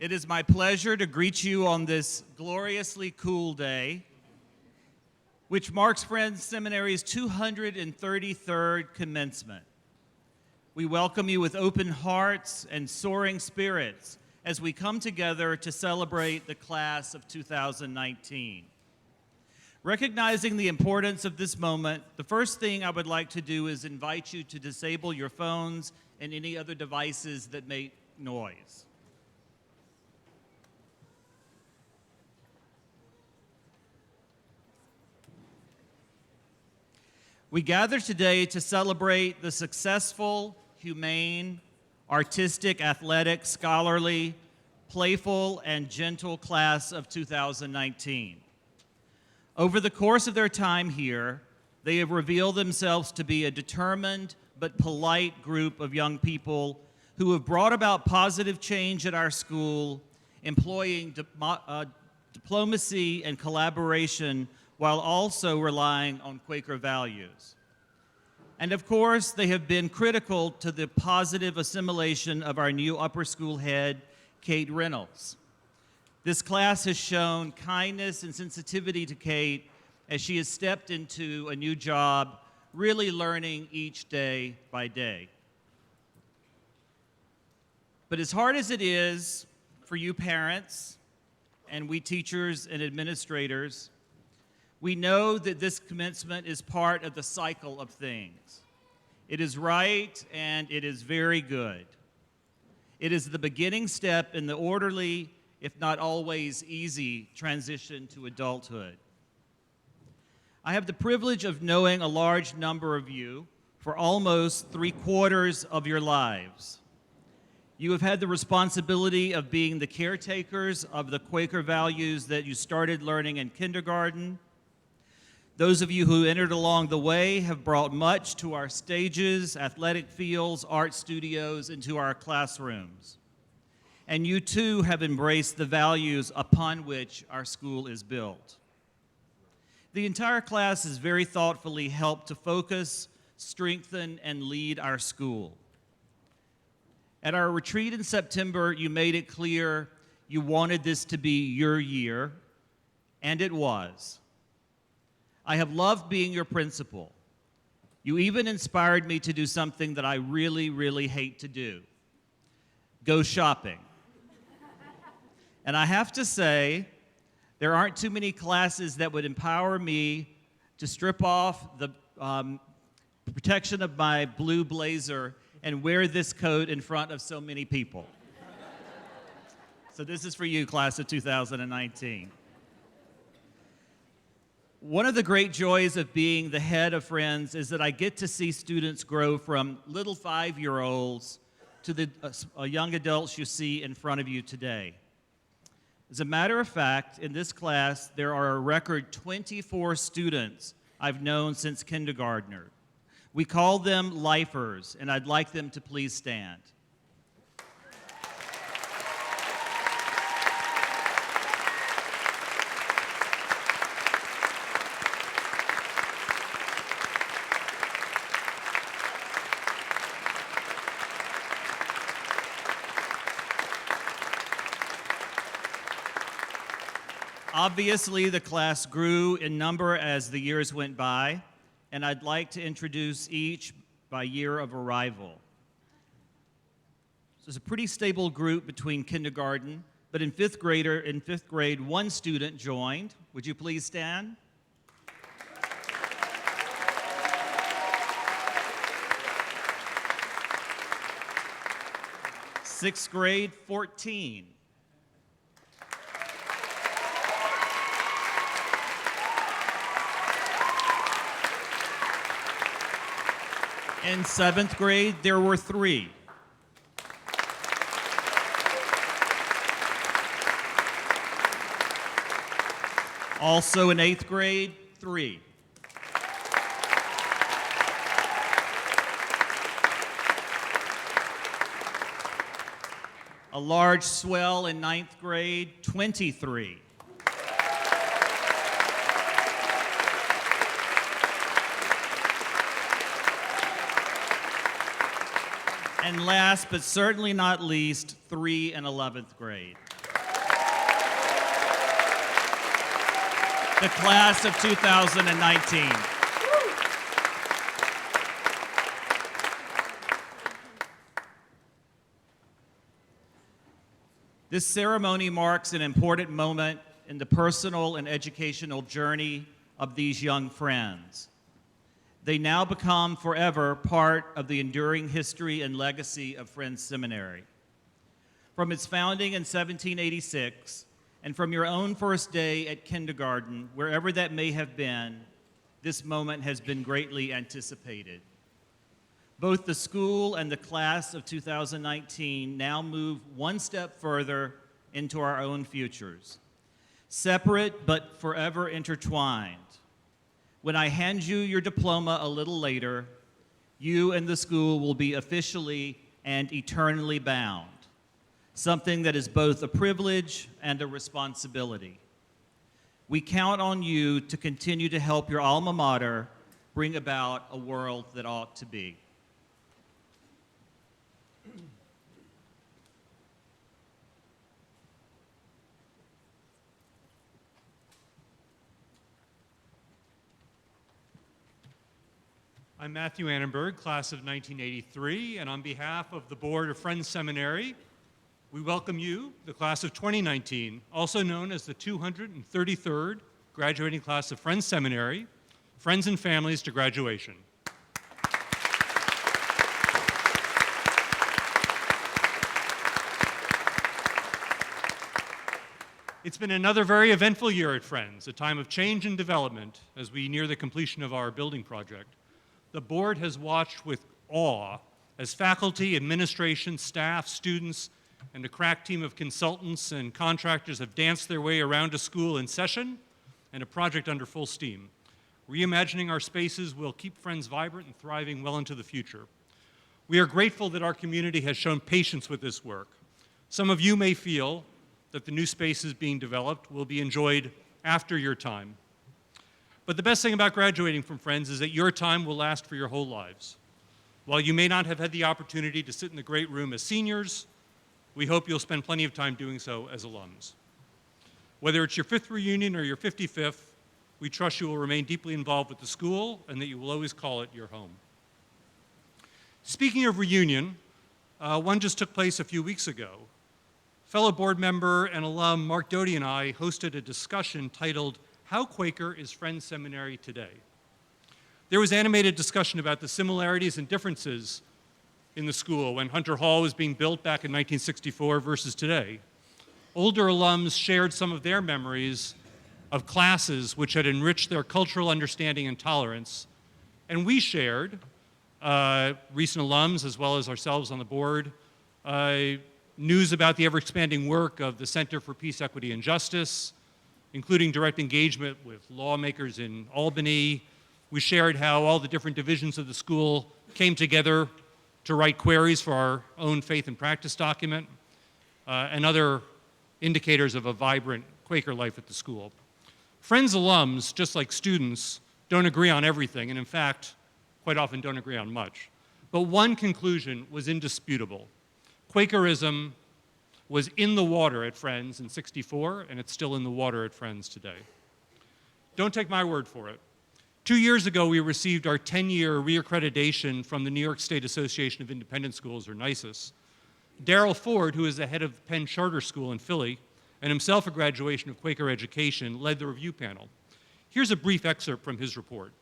It is my pleasure to greet you on this gloriously cool day, which marks Friends Seminary's 233rd commencement. We welcome you with open hearts and soaring spirits as we come together to celebrate the class of 2019. Recognizing the importance of this moment, the first thing I would like to do is invite you to disable your phones and any other devices that make noise. We gather today to celebrate the successful, humane, artistic, athletic, scholarly, playful, and gentle class of 2019. Over the course of their time here, they have revealed themselves to be a determined but polite group of young people who have brought about positive change at our school, employing diplomacy and collaboration while also relying on Quaker values. And of course, they have been critical to the positive assimilation of our new upper school head, Kate Reynolds. This class has shown kindness and sensitivity to Kate as she has stepped into a new job, really learning each day by day. But as hard as it is for you parents and we teachers and administrators, we know that this commencement is part of the cycle of things. It is right and it is very good. It is the beginning step in the orderly, if not always easy, transition to adulthood. I have the privilege of knowing a large number of you for almost 3/4 of your lives. You have had the responsibility of being the caretakers of the Quaker values that you started learning in kindergarten. Those of you who entered along the way have brought much to our stages, athletic fields, art studios, and to our classrooms. And you too have embraced the values upon which our school is built. The entire class has very thoughtfully helped to focus, strengthen, and lead our school. At our retreat in September, you made it clear you wanted this to be your year, and it was. I have loved being your principal. You even inspired me to do something that I really, really hate to do: go shopping. And I have to say, there aren't too many classes that would empower me to strip off the protection of my blue blazer and wear this coat in front of so many people. So this is for you, class of 2019. One of the great joys of being the head of Friends is that I get to see students grow from little 5-year-olds to the young adults you see in front of you today. As a matter of fact, in this class, there are a record 24 students I've known since kindergartner. We call them lifers, and I'd like them to please stand. Obviously, the class grew in number as the years went by, and I'd like to introduce each by year of arrival. So it's a pretty stable group between kindergarten, but in fifth grade, one student joined. Would you please stand? Sixth grade, 14. In 7th grade, there were 3. Also in 8th grade, 3. A large swell in 9th grade, 23. And last but certainly not least, 3 and 11th grade. The class of 2019. This ceremony marks an important moment in the personal and educational journey of these young friends. They now become forever part of the enduring history and legacy of Friends Seminary. From its founding in 1786, and from your own first day at kindergarten, wherever that may have been, this moment has been greatly anticipated. Both the school and the class of 2019 now move one step further into our own futures, separate but forever intertwined. When I hand you your diploma a little later, you and the school will be officially and eternally bound, something that is both a privilege and a responsibility. We count on you to continue to help your alma mater bring about a world that ought to be. I'm Matthew Annenberg, class of 1983, and on behalf of the Board of Friends Seminary, we welcome you, the class of 2019, also known as the 233rd graduating class of Friends Seminary, friends and families to graduation. It's been another very eventful year at Friends, a time of change and development as we near the completion of our building project. The board has watched with awe as faculty, administration, staff, students, and a crack team of consultants and contractors have danced their way around a school in session and a project under full steam. Reimagining our spaces will keep Friends vibrant and thriving well into the future. We are grateful that our community has shown patience with this work. Some of you may feel that the new spaces being developed will be enjoyed after your time. But the best thing about graduating from Friends is that your time will last for your whole lives. While you may not have had the opportunity to sit in the great room as seniors, we hope you'll spend plenty of time doing so as alums. Whether it's your 5th reunion or your 55th, we trust you will remain deeply involved with the school and that you will always call it your home. Speaking of reunion, one just took place a few weeks ago. Fellow board member and alum Mark Doty and I hosted a discussion titled, "How Quaker is Friends Seminary Today?" There was animated discussion about the similarities and differences in the school when Hunter Hall was being built back in 1964 versus today. Older alums shared some of their memories of classes which had enriched their cultural understanding and tolerance, and we shared, recent alums as well as ourselves on the board, news about the ever-expanding work of the Center for Peace, Equity, and Justice, including direct engagement with lawmakers in Albany. We shared how all the different divisions of the school came together to write queries for our own faith and practice document, and other indicators of a vibrant Quaker life at the school. Friends alums, just like students, don't agree on everything, and in fact, quite often don't agree on much. But one conclusion was indisputable. Quakerism was in the water at Friends in '64, and it's still in the water at Friends today. Don't take my word for it. 2 years ago, we received our 10-year reaccreditation from the New York State Association of Independent Schools, or NYSUS. Darrell Ford, who is the head of Penn Charter School in Philly, and himself a graduation of Quaker education, led the review panel. Here's a brief excerpt from his report.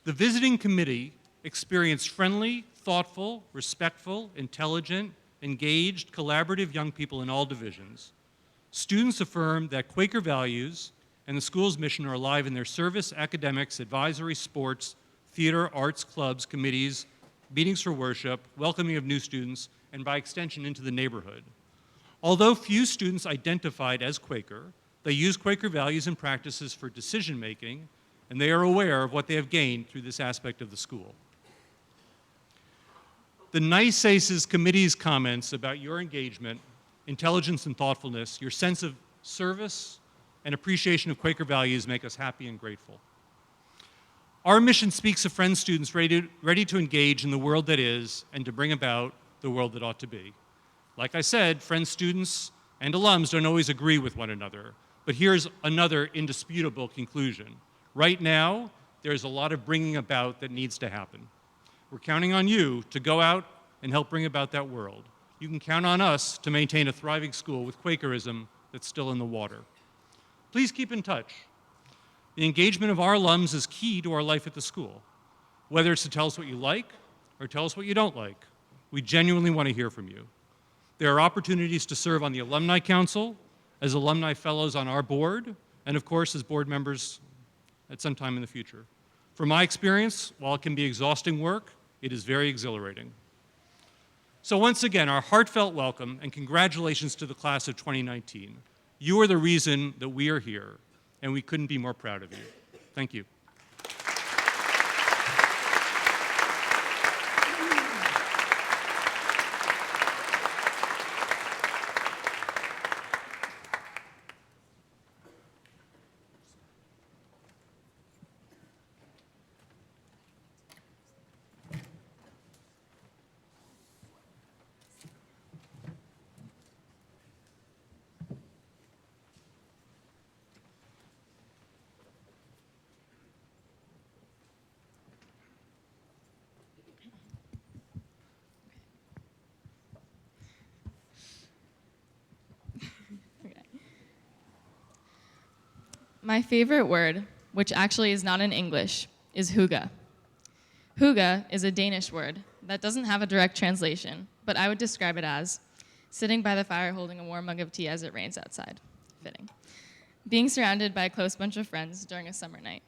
The visiting committee experienced friendly, thoughtful, respectful, intelligent, engaged, collaborative young people in all divisions. Students affirmed that Quaker values and the school's mission are alive in their service, academics, advisory, sports, theater, arts, clubs, committees, meetings for worship, welcoming of new students, and by extension into the neighborhood. Although few students identified as Quaker, they use Quaker values and practices for decision making, and they are aware of what they have gained through this aspect of the school. The NYSACE's committee's comments about your engagement, intelligence and thoughtfulness, your sense of service and appreciation of Quaker values make us happy and grateful. Our mission speaks of Friends students ready to engage in the world that is and to bring about the world that ought to be. Like I said, Friends students and alums don't always agree with one another, but here's another indisputable conclusion. Right now, there's a lot of bringing about that needs to happen. We're counting on you to go out and help bring about that world. You can count on us to maintain a thriving school with Quakerism that's still in the water. Please keep in touch. The engagement of our alums is key to our life at the school. Whether it's to tell us what you like or tell us what you don't like, we genuinely want to hear from you. There are opportunities to serve on the Alumni Council, as alumni fellows on our board, and of course as board members at some time in the future. From my experience, while it can be exhausting work, it is very exhilarating. So once again, our heartfelt welcome and congratulations to the class of 2019. You are the reason that we are here, and we couldn't be more proud of you. Thank you. My favorite word, which actually is not in English, is hygge. Hygge is a Danish word that doesn't have a direct translation, but I would describe it as sitting by the fire holding a warm mug of tea as it rains outside. Fitting. Being surrounded by a close bunch of friends during a summer night.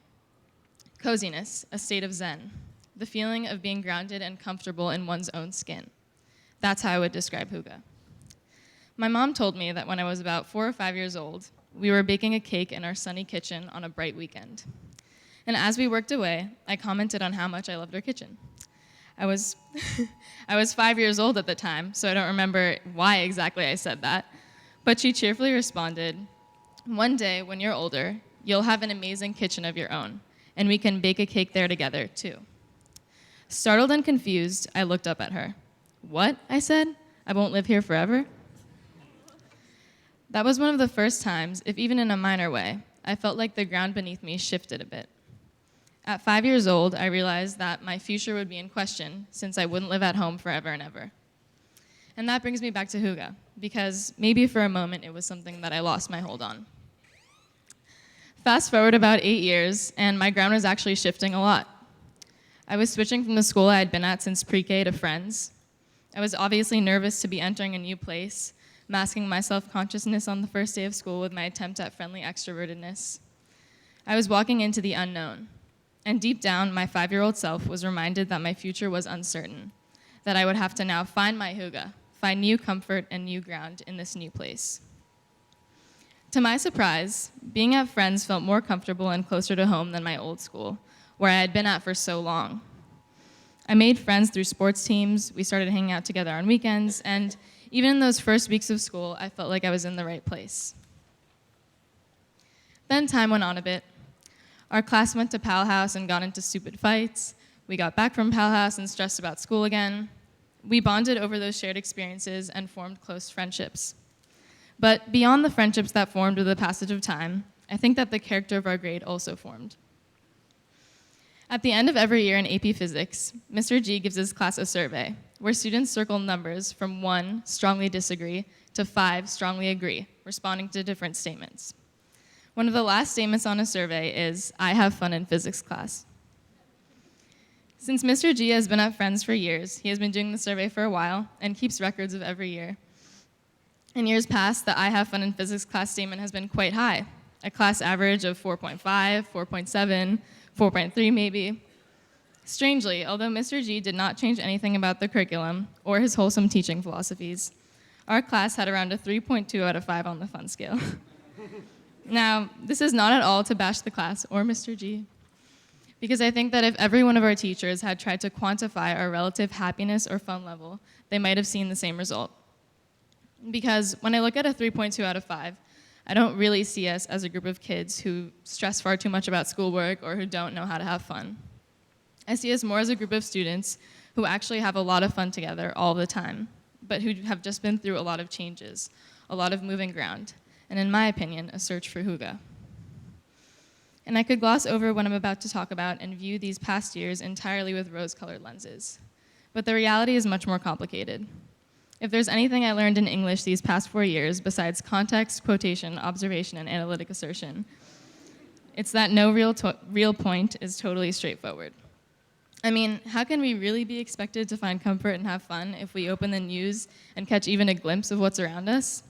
Coziness, a state of zen. The feeling of being grounded and comfortable in one's own skin. That's how I would describe hygge. My mom told me that when I was about 4 or 5 years old, we were baking a cake in our sunny kitchen on a bright weekend. And as we worked away, I commented on how much I loved our kitchen. I was 5 years old at the time, so I don't remember why exactly I said that. But she cheerfully responded, "One day, when you're older, you'll have an amazing kitchen of your own, and we can bake a cake there together, too." Startled and confused, I looked up at her. "What?" I said. "I won't live here forever?" That was one of the first times, if even in a minor way, I felt like the ground beneath me shifted a bit. At 5 years old, I realized that my future would be in question since I wouldn't live at home forever and ever. And that brings me back to hygge, because maybe for a moment it was something that I lost my hold on. Fast forward about 8 years, and my ground was actually shifting a lot. I was switching from the school I had been at since pre-K to Friends. I was obviously nervous to be entering a new place, masking my self-consciousness on the first day of school with my attempt at friendly extrovertedness. I was walking into the unknown, and deep down, my 5-year-old self was reminded that my future was uncertain, that I would have to now find my hygge, find new comfort and new ground in this new place. To my surprise, being at Friends felt more comfortable and closer to home than my old school, where I had been at for so long. I made friends through sports teams, we started hanging out together on weekends, and even in those first weeks of school, I felt like I was in the right place. Then time went on a bit. Our class went to Pal House and got into stupid fights. We got back from Pal House and stressed about school again. We bonded over those shared experiences and formed close friendships. But beyond the friendships that formed with the passage of time, I think that the character of our grade also formed. At the end of every year in AP Physics, Mr. G gives his class a survey where students circle numbers from 1, strongly disagree, to 5, strongly agree, responding to different statements. One of the last statements on a survey is, "I have fun in physics class." Since Mr. G has been at Friends for years, he has been doing the survey for a while and keeps records of every year. In years past, the "I have fun in physics class" statement has been quite high, a class average of 4.5, 4.7, 4.3 maybe. Strangely, although Mr. G did not change anything about the curriculum or his wholesome teaching philosophies, our class had around a 3.2 out of 5 on the fun scale. Now, this is not at all to bash the class or Mr. G, because I think that if every one of our teachers had tried to quantify our relative happiness or fun level, they might have seen the same result. Because when I look at a 3.2 out of 5, I don't really see us as a group of kids who stress far too much about schoolwork or who don't know how to have fun. I see us more as a group of students who actually have a lot of fun together all the time, but who have just been through a lot of changes, a lot of moving ground, and in my opinion, a search for hygge. And I could gloss over what I'm about to talk about and view these past years entirely with rose-colored lenses. But the reality is much more complicated. If there's anything I learned in English these past 4 years, besides context, quotation, observation, and analytic assertion, it's that no real point is totally straightforward. I mean, how can we really be expected to find comfort and have fun if we open the news and catch even a glimpse of what's around us?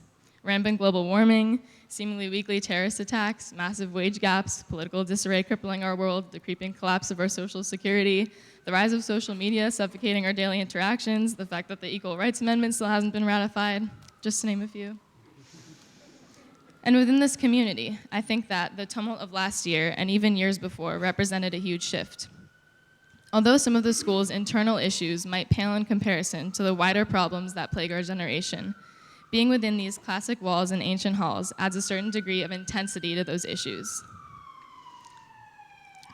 Rampant global warming, seemingly weekly terrorist attacks, massive wage gaps, political disarray crippling our world, the creeping collapse of our social security, the rise of social media suffocating our daily interactions, the fact that the Equal Rights Amendment still hasn't been ratified, just to name a few. And within this community, I think that the tumult of last year and even years before represented a huge shift. Although some of the school's internal issues might pale in comparison to the wider problems that plague our generation, being within these classic walls and ancient halls adds a certain degree of intensity to those issues.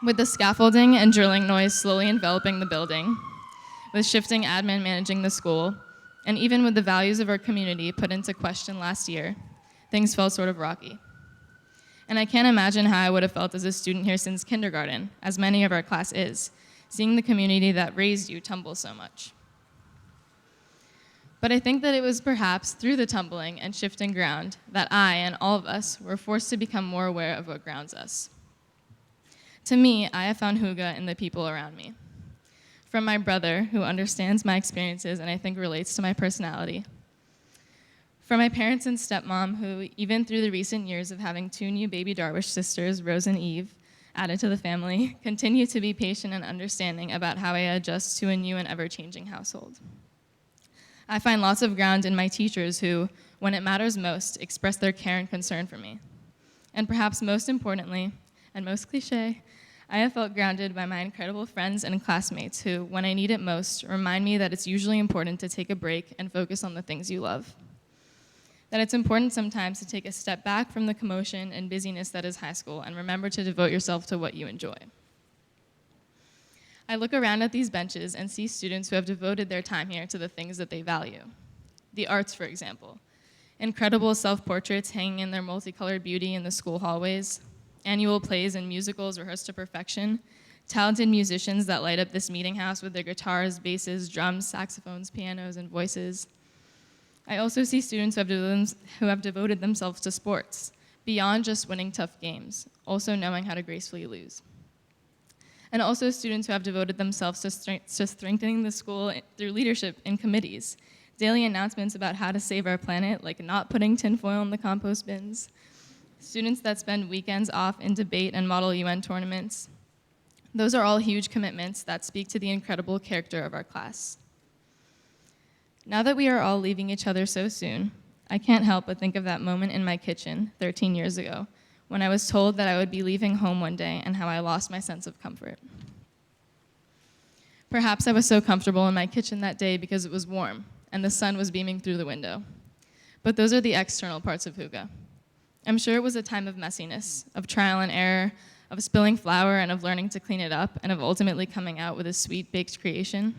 With the scaffolding and drilling noise slowly enveloping the building, with shifting admin managing the school, and even with the values of our community put into question last year, things felt sort of rocky. And I can't imagine how I would have felt as a student here since kindergarten, as many of our class is, seeing the community that raised you tumble so much. But I think that it was perhaps through the tumbling and shifting ground that I and all of us were forced to become more aware of what grounds us. To me, I have found hygge in the people around me. From my brother, who understands my experiences and I think relates to my personality. From my parents and stepmom, who even through the recent years of having 2 new baby Darwish sisters, Rose and Eve, added to the family, continue to be patient and understanding about how I adjust to a new and ever-changing household. I find lots of ground in my teachers who, when it matters most, express their care and concern for me. And perhaps most importantly, and most cliche, I have felt grounded by my incredible friends and classmates who, when I need it most, remind me that it's usually important to take a break and focus on the things you love. That it's important sometimes to take a step back from the commotion and busyness that is high school and remember to devote yourself to what you enjoy. I look around at these benches and see students who have devoted their time here to the things that they value. The arts, for example. Incredible self-portraits hanging in their multicolored beauty in the school hallways. Annual plays and musicals rehearsed to perfection. Talented musicians that light up this meeting house with their guitars, basses, drums, saxophones, pianos, and voices. I also see students who have devoted themselves to sports, beyond just winning tough games, also knowing how to gracefully lose. And also students who have devoted themselves to strengthening the school through leadership in committees, daily announcements about how to save our planet, like not putting tinfoil in the compost bins, students that spend weekends off in debate and model UN tournaments. Those are all huge commitments that speak to the incredible character of our class. Now that we are all leaving each other so soon, I can't help but think of that moment in my kitchen 13 years ago, when I was told that I would be leaving home one day and how I lost my sense of comfort. Perhaps I was so comfortable in my kitchen that day because it was warm and the sun was beaming through the window. But those are the external parts of hygge. I'm sure it was a time of messiness, of trial and error, of spilling flour and of learning to clean it up, and of ultimately coming out with a sweet baked creation.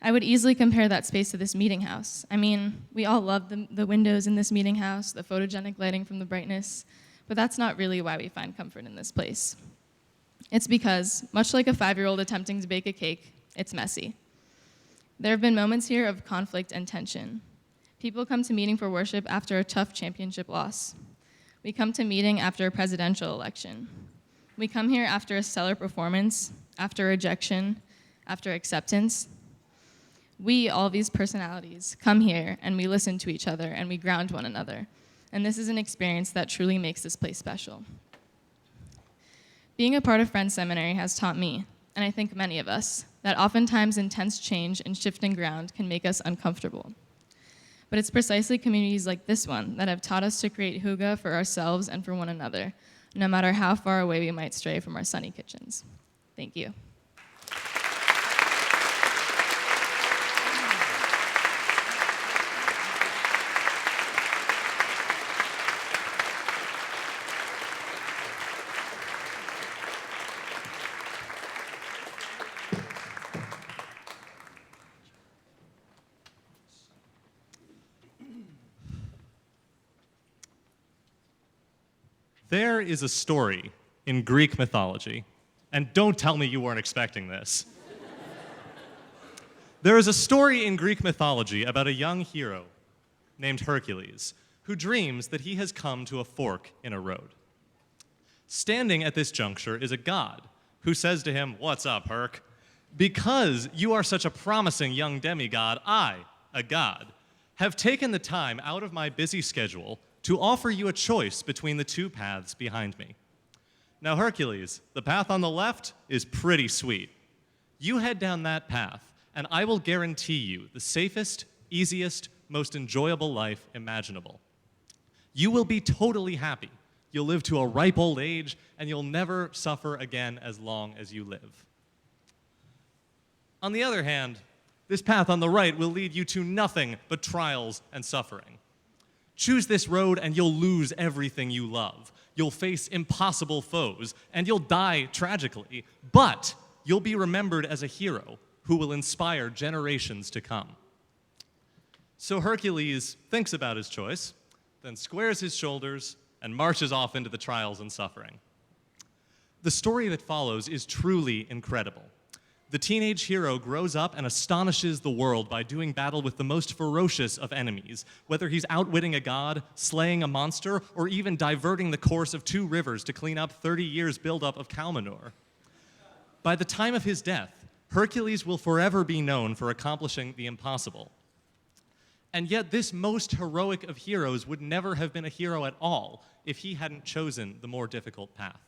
I would easily compare that space to this meeting house. I mean, we all love the windows in this meeting house, the photogenic lighting from the brightness, but that's not really why we find comfort in this place. It's because, much like a 5-year-old attempting to bake a cake, it's messy. There have been moments here of conflict and tension. People come to meeting for worship after a tough championship loss. We come to meeting after a presidential election. We come here after a stellar performance, after rejection, after acceptance. We, all these personalities, come here and we listen to each other and we ground one another. And this is an experience that truly makes this place special. Being a part of Friends Seminary has taught me, and I think many of us, that oftentimes intense change and shifting ground can make us uncomfortable. But it's precisely communities like this one that have taught us to create hygge for ourselves and for one another, no matter how far away we might stray from our sunny kitchens. Thank you. There is a story in Greek mythology, and don't tell me you weren't expecting this. There is a story in Greek mythology about a young hero named Hercules who dreams that he has come to a fork in a road. Standing at this juncture is a god who says to him, "What's up, Herc? Because you are such a promising young demigod, I, a god, have taken the time out of my busy schedule to offer you a choice between the two paths behind me. Now, Hercules, the path on the left is pretty sweet. You head down that path, and I will guarantee you the safest, easiest, most enjoyable life imaginable. You will be totally happy. You'll live to a ripe old age, and you'll never suffer again as long as you live. On the other hand, this path on the right will lead you to nothing but trials and suffering. Choose this road and you'll lose everything you love. You'll face impossible foes and you'll die tragically, but you'll be remembered as a hero who will inspire generations to come." So Hercules thinks about his choice, then squares his shoulders and marches off into the trials and suffering. The story that follows is truly incredible. The teenage hero grows up and astonishes the world by doing battle with the most ferocious of enemies, whether he's outwitting a god, slaying a monster, or even diverting the course of 2 rivers to clean up 30 years' buildup of cow manure. By the time of his death, Hercules will forever be known for accomplishing the impossible. And yet this most heroic of heroes would never have been a hero at all if he hadn't chosen the more difficult path.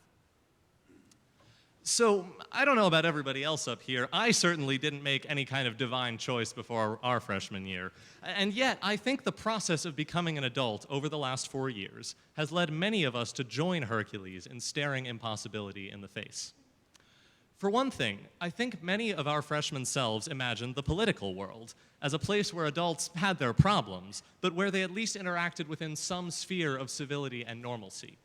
So, I don't know about everybody else up here. I certainly didn't make any kind of divine choice before our freshman year. And yet, I think the process of becoming an adult over the last 4 years has led many of us to join Hercules in staring impossibility in the face. For one thing, I think many of our freshman selves imagined the political world as a place where adults had their problems, but where they at least interacted within some sphere of civility and normalcy.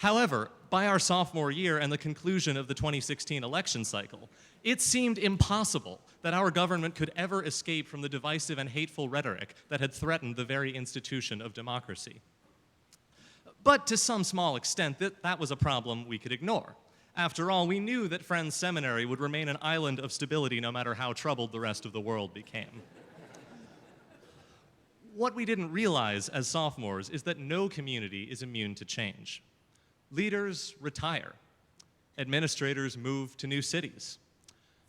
However, by our sophomore year and the conclusion of the 2016 election cycle, it seemed impossible that our government could ever escape from the divisive and hateful rhetoric that had threatened the very institution of democracy. But to some small extent, that was a problem we could ignore. After all, we knew that Friends Seminary would remain an island of stability no matter how troubled the rest of the world became. What we didn't realize as sophomores is that no community is immune to change. Leaders retire. Administrators move to new cities.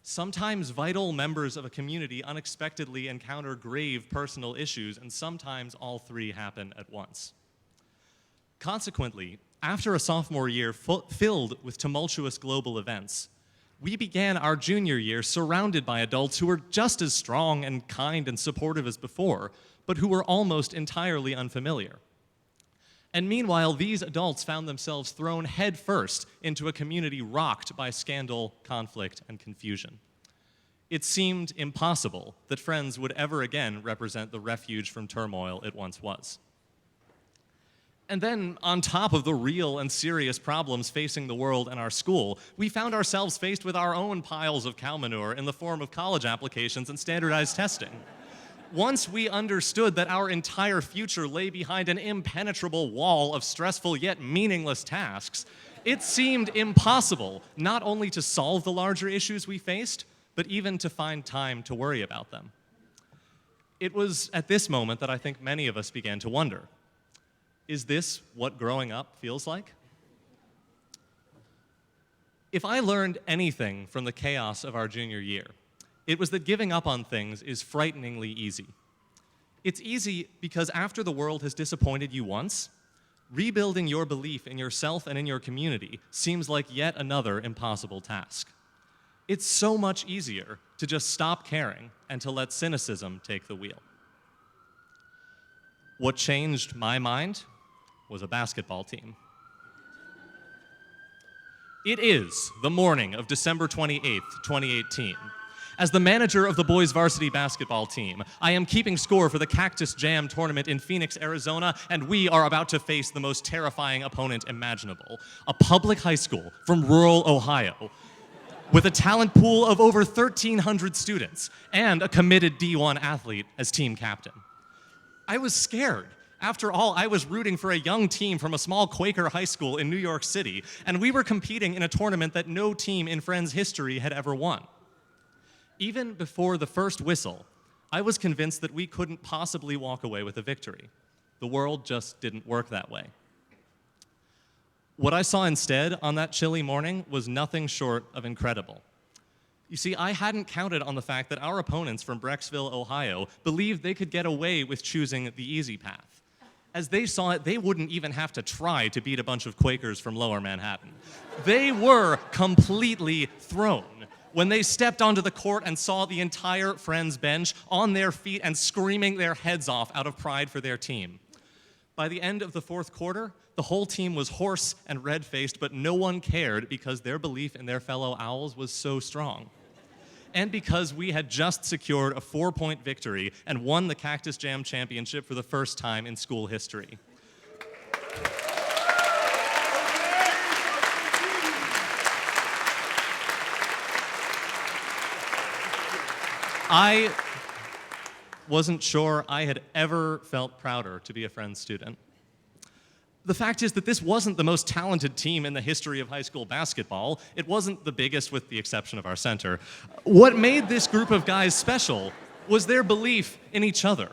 Sometimes vital members of a community unexpectedly encounter grave personal issues, and sometimes all 3 happen at once. Consequently, after a sophomore year filled with tumultuous global events, we began our junior year surrounded by adults who were just as strong and kind and supportive as before, but who were almost entirely unfamiliar. And meanwhile, these adults found themselves thrown headfirst into a community rocked by scandal, conflict, and confusion. It seemed impossible that Friends would ever again represent the refuge from turmoil it once was. And then, on top of the real and serious problems facing the world and our school, we found ourselves faced with our own piles of cow manure in the form of college applications and standardized testing. Once we understood that our entire future lay behind an impenetrable wall of stressful yet meaningless tasks, it seemed impossible not only to solve the larger issues we faced, but even to find time to worry about them. It was at this moment that I think many of us began to wonder, is this what growing up feels like? If I learned anything from the chaos of our junior year, it was that giving up on things is frighteningly easy. It's easy because after the world has disappointed you once, rebuilding your belief in yourself and in your community seems like yet another impossible task. It's so much easier to just stop caring and to let cynicism take the wheel. What changed my mind was a basketball team. It is the morning of December 28th, 2018. As the manager of the boys varsity basketball team, I am keeping score for the Cactus Jam tournament in Phoenix, Arizona, and we are about to face the most terrifying opponent imaginable, a public high school from rural Ohio, with a talent pool of over 1,300 students and a committed D1 athlete as team captain. I was scared. After all, I was rooting for a young team from a small Quaker high school in New York City, and we were competing in a tournament that no team in Friends history had ever won. Even before the first whistle, I was convinced that we couldn't possibly walk away with a victory. The world just didn't work that way. What I saw instead on that chilly morning was nothing short of incredible. You see, I hadn't counted on the fact that our opponents from Brecksville, Ohio, believed they could get away with choosing the easy path. As they saw it, they wouldn't even have to try to beat a bunch of Quakers from Lower Manhattan. They were completely thrown when they stepped onto the court and saw the entire Friends bench on their feet and screaming their heads off out of pride for their team. By the end of the fourth quarter, the whole team was hoarse and red-faced, but no one cared because their belief in their fellow Owls was so strong. And because we had just secured a 4-point victory and won the Cactus Jam Championship for the first time in school history. I wasn't sure I had ever felt prouder to be a Friends student. The fact is that this wasn't the most talented team in the history of high school basketball. It wasn't the biggest, with the exception of our center. What made this group of guys special was their belief in each other.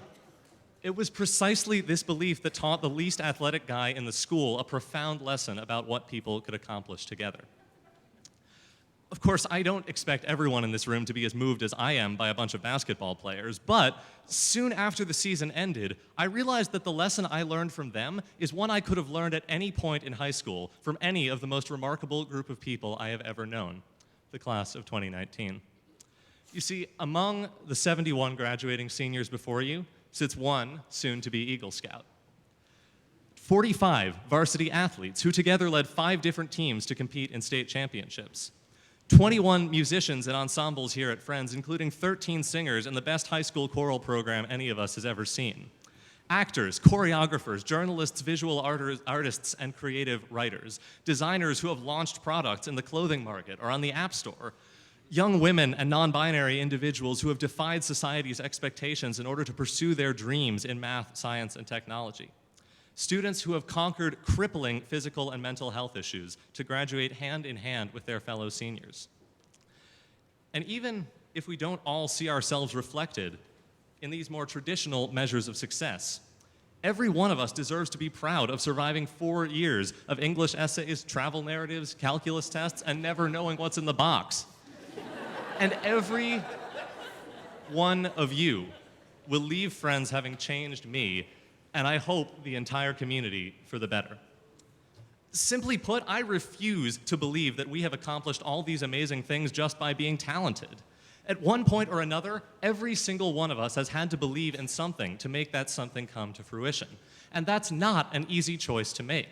It was precisely this belief that taught the least athletic guy in the school a profound lesson about what people could accomplish together. Of course, I don't expect everyone in this room to be as moved as I am by a bunch of basketball players, but soon after the season ended, I realized that the lesson I learned from them is one I could have learned at any point in high school from any of the most remarkable group of people I have ever known, the class of 2019. You see, among the 71 graduating seniors before you sits one soon-to-be Eagle Scout. 45 varsity athletes who together led 5 different teams to compete in state championships. 21 musicians and ensembles here at Friends, including 13 singers and the best high school choral program any of us has ever seen. Actors, choreographers, journalists, visual artists, and creative writers. Designers who have launched products in the clothing market or on the App Store. Young women and non-binary individuals who have defied society's expectations in order to pursue their dreams in math, science, and technology. Students who have conquered crippling physical and mental health issues to graduate hand in hand with their fellow seniors. And even if we don't all see ourselves reflected in these more traditional measures of success, every one of us deserves to be proud of surviving 4 years of English essays, travel narratives, calculus tests, and never knowing what's in the box. And every one of you will leave Friends having changed me, and I hope the entire community, for the better. Simply put, I refuse to believe that we have accomplished all these amazing things just by being talented. At one point or another, every single one of us has had to believe in something to make that something come to fruition. And that's not an easy choice to make.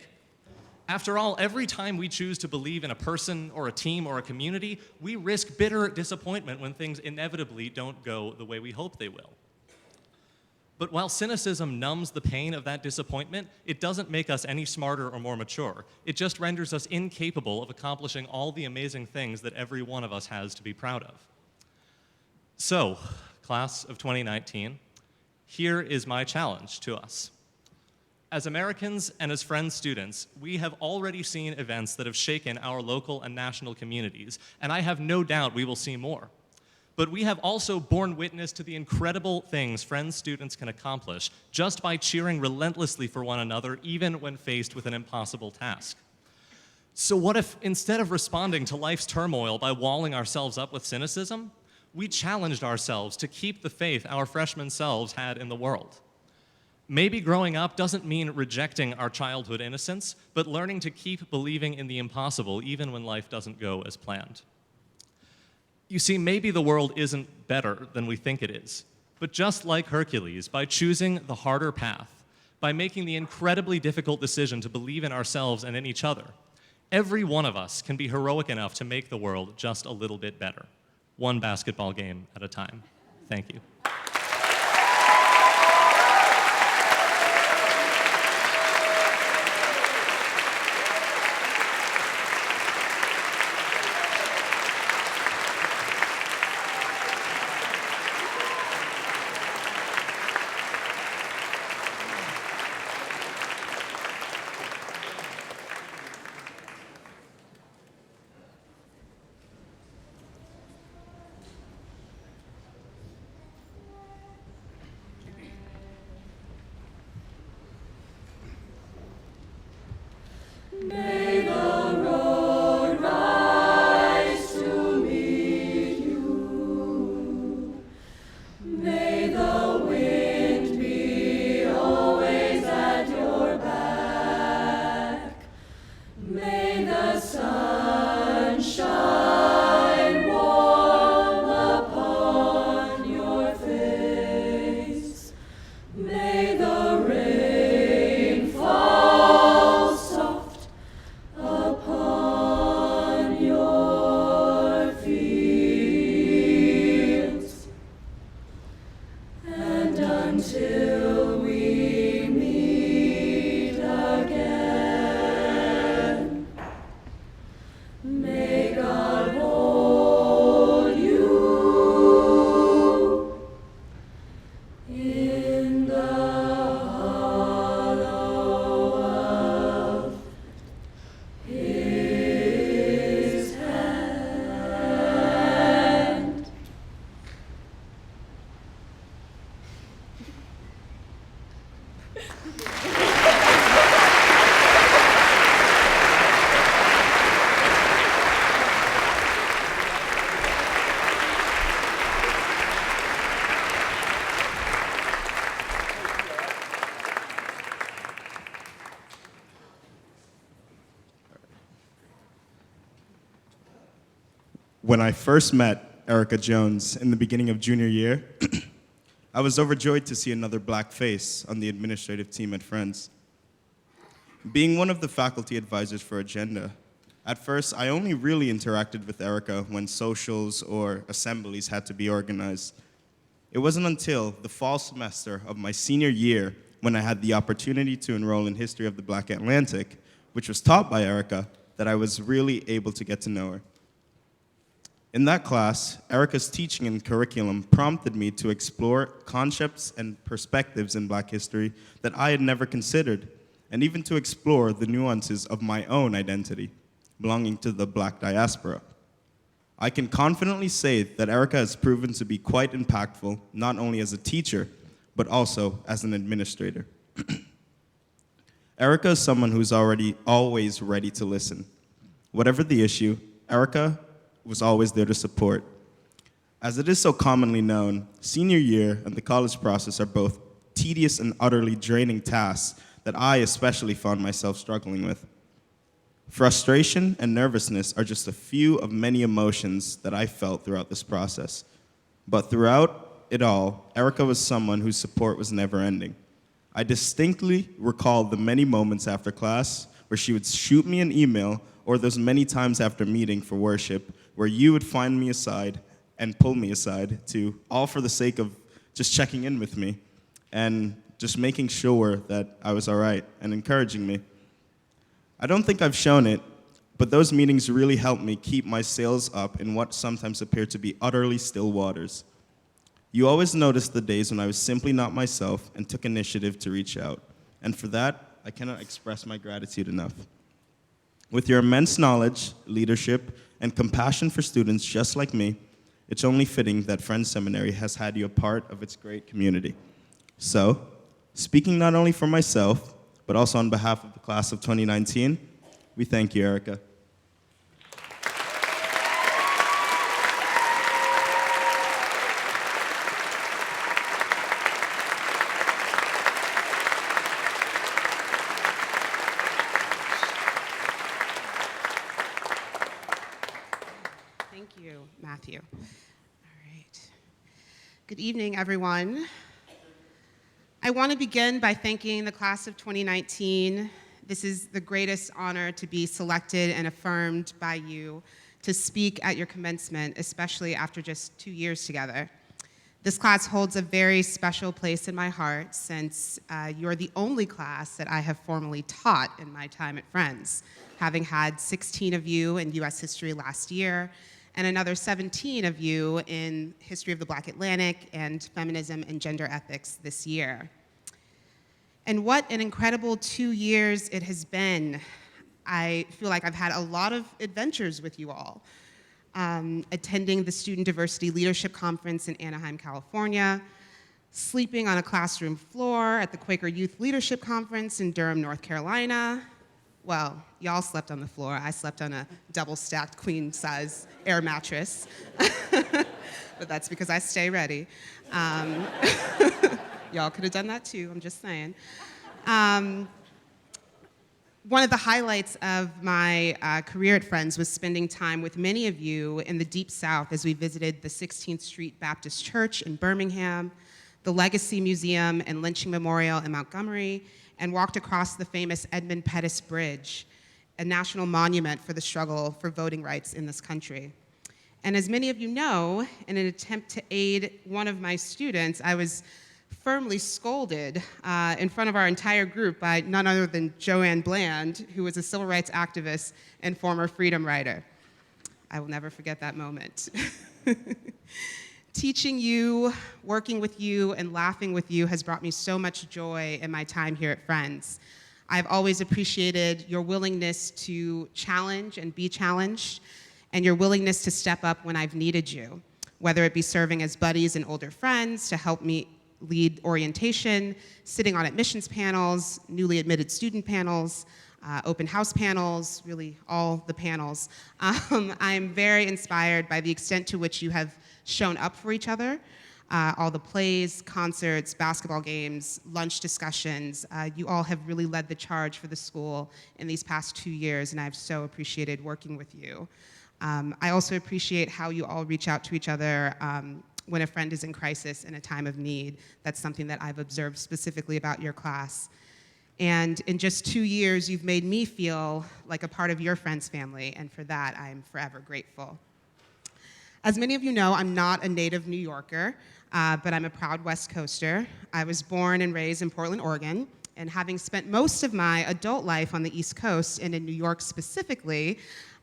After all, every time we choose to believe in a person or a team or a community, we risk bitter disappointment when things inevitably don't go the way we hope they will. But while cynicism numbs the pain of that disappointment, it doesn't make us any smarter or more mature. It just renders us incapable of accomplishing all the amazing things that every one of us has to be proud of. So, class of 2019, here is my challenge to us. As Americans and as Friends students, we have already seen events that have shaken our local and national communities, and I have no doubt we will see more. But we have also borne witness to the incredible things Friends students can accomplish just by cheering relentlessly for one another, even when faced with an impossible task. So what if, instead of responding to life's turmoil by walling ourselves up with cynicism, we challenged ourselves to keep the faith our freshman selves had in the world? Maybe growing up doesn't mean rejecting our childhood innocence, but learning to keep believing in the impossible even when life doesn't go as planned. You see, maybe the world isn't better than we think it is. But just like Hercules, by choosing the harder path, by making the incredibly difficult decision to believe in ourselves and in each other, every one of us can be heroic enough to make the world just a little bit better, one basketball game at a time. Thank you. When I first met Erica Jones in the beginning of junior year, I was overjoyed to see another black face on the administrative team at Friends. Being one of the faculty advisors for Agenda, at first I only really interacted with Erica when socials or assemblies had to be organized. It wasn't until the fall semester of my senior year when I had the opportunity to enroll in History of the Black Atlantic, which was taught by Erica, that I was really able to get to know her. In that class, Erica's teaching and curriculum prompted me to explore concepts and perspectives in Black history that I had never considered, and even to explore the nuances of my own identity, belonging to the Black diaspora. I can confidently say that Erica has proven to be quite impactful, not only as a teacher, but also as an administrator. Erica is someone who's always ready to listen. Whatever the issue, Erica was always there to support. As it is so commonly known, senior year and the college process are both tedious and utterly draining tasks that I especially found myself struggling with. Frustration and nervousness are just a few of many emotions that I felt throughout this process. But throughout it all, Erica was someone whose support was never ending. I distinctly recall the many moments after class where she would shoot me an email, or those many times after meeting for worship where you would find me aside and pull me aside to, all for the sake of just checking in with me and just making sure that I was all right and encouraging me. I don't think I've shown it, but those meetings really helped me keep my sails up in what sometimes appear to be utterly still waters. You always noticed the days when I was simply not myself and took initiative to reach out. And for that, I cannot express my gratitude enough. With your immense knowledge, leadership, and compassion for students just like me, it's only fitting that Friends Seminary has had you a part of its great community. So, speaking not only for myself, but also on behalf of the class of 2019, we thank you, Erica. Thank you, Matthew. All right. Good evening, everyone. I want to begin by thanking the class of 2019. This is the greatest honor to be selected and affirmed by you to speak at your commencement, especially after just 2 years together. This class holds a very special place in my heart since you're the only class that I have formally taught in my time at Friends, having had 16 of you in US history last year and another 17 of you in History of the Black Atlantic and Feminism and Gender Ethics this year. And what an incredible 2 years it has been. I feel like I've had a lot of adventures with you all. Attending the Student Diversity Leadership Conference in Anaheim, California, sleeping on a classroom floor at the Quaker Youth Leadership Conference in Durham, North Carolina. Well, y'all slept on the floor. I slept on a double-stacked queen-size air mattress. But that's because I stay ready. Y'all could have done that too, I'm just saying. One of the highlights of my career at Friends was spending time with many of you in the Deep South as we visited the 16th Street Baptist Church in Birmingham, the Legacy Museum and Lynching Memorial in Montgomery, and walked across the famous Edmund Pettus Bridge, a national monument for the struggle for voting rights in this country. And as many of you know, in an attempt to aid one of my students, I was firmly scolded in front of our entire group by none other than Joanne Bland, who was a civil rights activist and former freedom rider. I will never forget that moment. Teaching you, working with you, and laughing with you has brought me so much joy in my time here at Friends. I've always appreciated your willingness to challenge and be challenged, and your willingness to step up when I've needed you, whether it be serving as buddies and older friends to help me lead orientation, sitting on admissions panels, newly admitted student panels, open house panels, really all the panels. I'm very inspired by the extent to which you have shown up for each other. All the plays, concerts, basketball games, lunch discussions. You all have really led the charge for the school in these past 2 years, and I've so appreciated working with you. I also appreciate how you all reach out to each other when a friend is in crisis in a time of need. That's something that I've observed specifically about your class. And in just 2 years, you've made me feel like a part of your friend's family, and for that, I'm forever grateful. As many of you know, I'm not a native New Yorker, but I'm a proud West Coaster. I was born and raised in Portland, Oregon, and having spent most of my adult life on the East Coast and in New York specifically,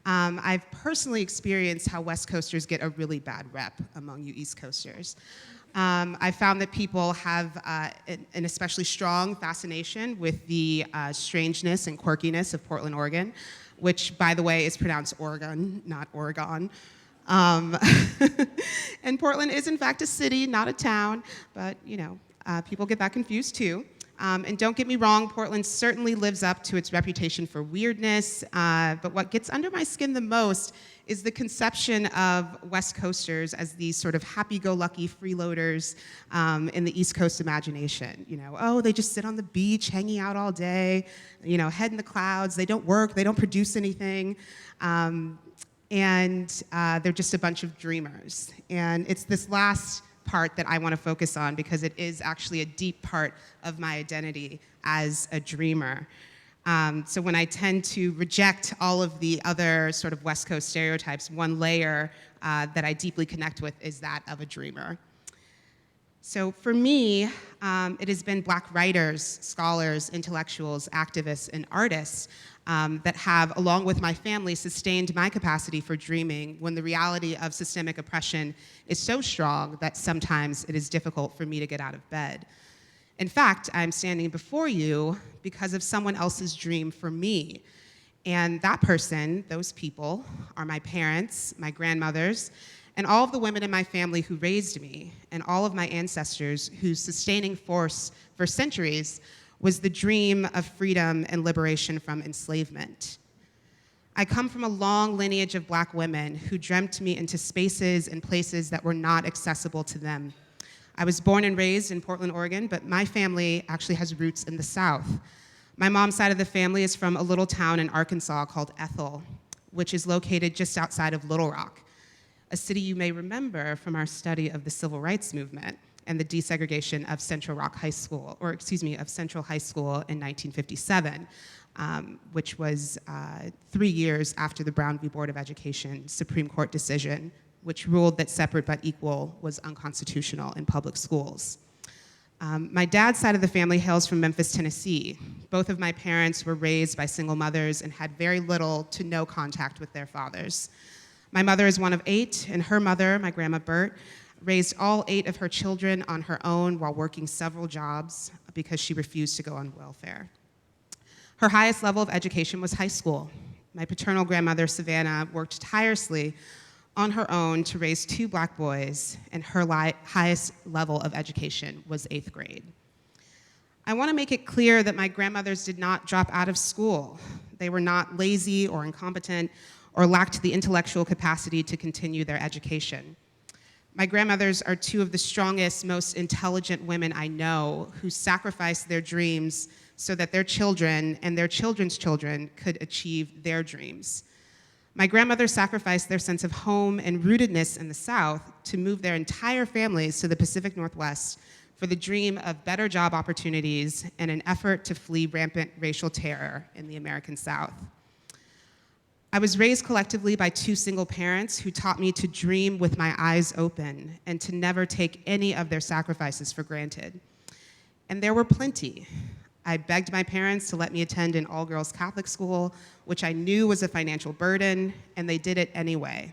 I've personally experienced how West Coasters get a really bad rep among you East Coasters. I found that people have an especially strong fascination with the strangeness and quirkiness of Portland, Oregon, which, by the way, is pronounced Oregon, not Oregon. And Portland is, in fact, a city, not a town, but, you know, people get that confused, too. And don't get me wrong, Portland certainly lives up to its reputation for weirdness, but what gets under my skin the most is the conception of West Coasters as these sort of happy-go-lucky freeloaders in the East Coast imagination. You know, oh, they just sit on the beach, hanging out all day, you know, head in the clouds, they don't work, they don't produce anything, and they're just a bunch of dreamers. And it's this last part that I want to focus on because it is actually a deep part of my identity as a dreamer. So when I tend to reject all of the other sort of West Coast stereotypes, one layer that I deeply connect with is that of a dreamer. So for me, it has been Black writers, scholars, intellectuals, activists, and artists that have, along with my family, sustained my capacity for dreaming when the reality of systemic oppression is so strong that sometimes it is difficult for me to get out of bed. In fact, I'm standing before you because of someone else's dream for me. And that person, those people, are my parents, my grandmothers, and all of the women in my family who raised me, and all of my ancestors whose sustaining force for centuries was the dream of freedom and liberation from enslavement. I come from a long lineage of Black women who dreamt me into spaces and places that were not accessible to them. I was born and raised in Portland, Oregon, but my family actually has roots in the South. My mom's side of the family is from a little town in Arkansas called Ethel, which is located just outside of Little Rock, a city you may remember from our study of the Civil Rights Movement and the desegregation of Central High School in 1957, which was 3 years after the Brown v. Board of Education Supreme Court decision, which ruled that separate but equal was unconstitutional in public schools. My dad's side of the family hails from Memphis, Tennessee. Both of my parents were raised by single mothers and had very little to no contact with their fathers. My mother is one of 8, and her mother, my grandma Bert, raised all 8 of her children on her own while working several jobs because she refused to go on welfare. Her highest level of education was high school. My paternal grandmother, Savannah, worked tirelessly on her own to raise 2 Black boys, and her highest level of education was 8th grade. I want to make it clear that my grandmothers did not drop out of school. They were not lazy or incompetent or lacked the intellectual capacity to continue their education. My grandmothers are 2 of the strongest, most intelligent women I know who sacrificed their dreams so that their children and their children's children could achieve their dreams. My grandmother sacrificed their sense of home and rootedness in the South to move their entire families to the Pacific Northwest for the dream of better job opportunities and an effort to flee rampant racial terror in the American South. I was raised collectively by 2 single parents who taught me to dream with my eyes open and to never take any of their sacrifices for granted. And there were plenty. I begged my parents to let me attend an all-girls Catholic school, which I knew was a financial burden, and they did it anyway.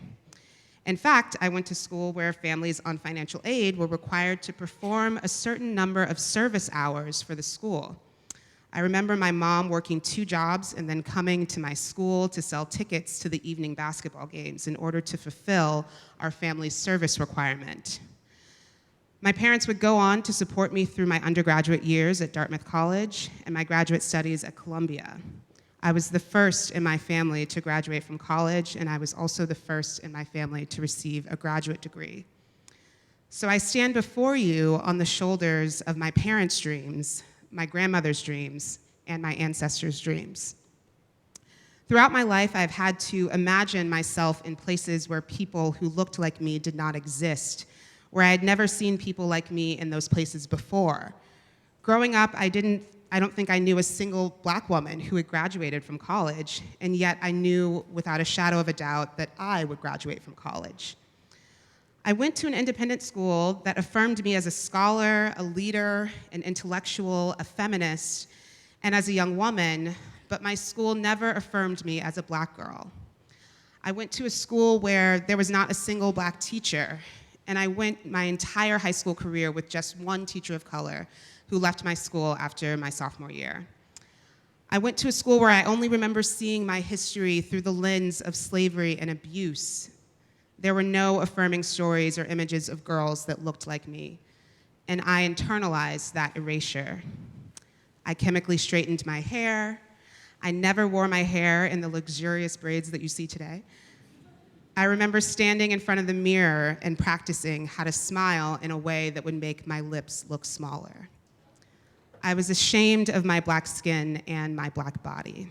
In fact, I went to school where families on financial aid were required to perform a certain number of service hours for the school. I remember my mom working 2 jobs and then coming to my school to sell tickets to the evening basketball games in order to fulfill our family's service requirement. My parents would go on to support me through my undergraduate years at Dartmouth College and my graduate studies at Columbia. I was the first in my family to graduate from college, and I was also the first in my family to receive a graduate degree. So I stand before you on the shoulders of my parents' dreams, my grandmother's dreams, and my ancestors' dreams. Throughout my life, I've had to imagine myself in places where people who looked like me did not exist, where I had never seen people like me in those places before. Growing up, I don't think I knew a single black woman who had graduated from college, and yet I knew without a shadow of a doubt that I would graduate from college. I went to an independent school that affirmed me as a scholar, a leader, an intellectual, a feminist, and as a young woman, but my school never affirmed me as a black girl. I went to a school where there was not a single black teacher, and I went my entire high school career with just one teacher of color who left my school after my sophomore year. I went to a school where I only remember seeing my history through the lens of slavery and abuse. There were no affirming stories or images of girls that looked like me, and I internalized that erasure. I chemically straightened my hair. I never wore my hair in the luxurious braids that you see today. I remember standing in front of the mirror and practicing how to smile in a way that would make my lips look smaller. I was ashamed of my black skin and my black body.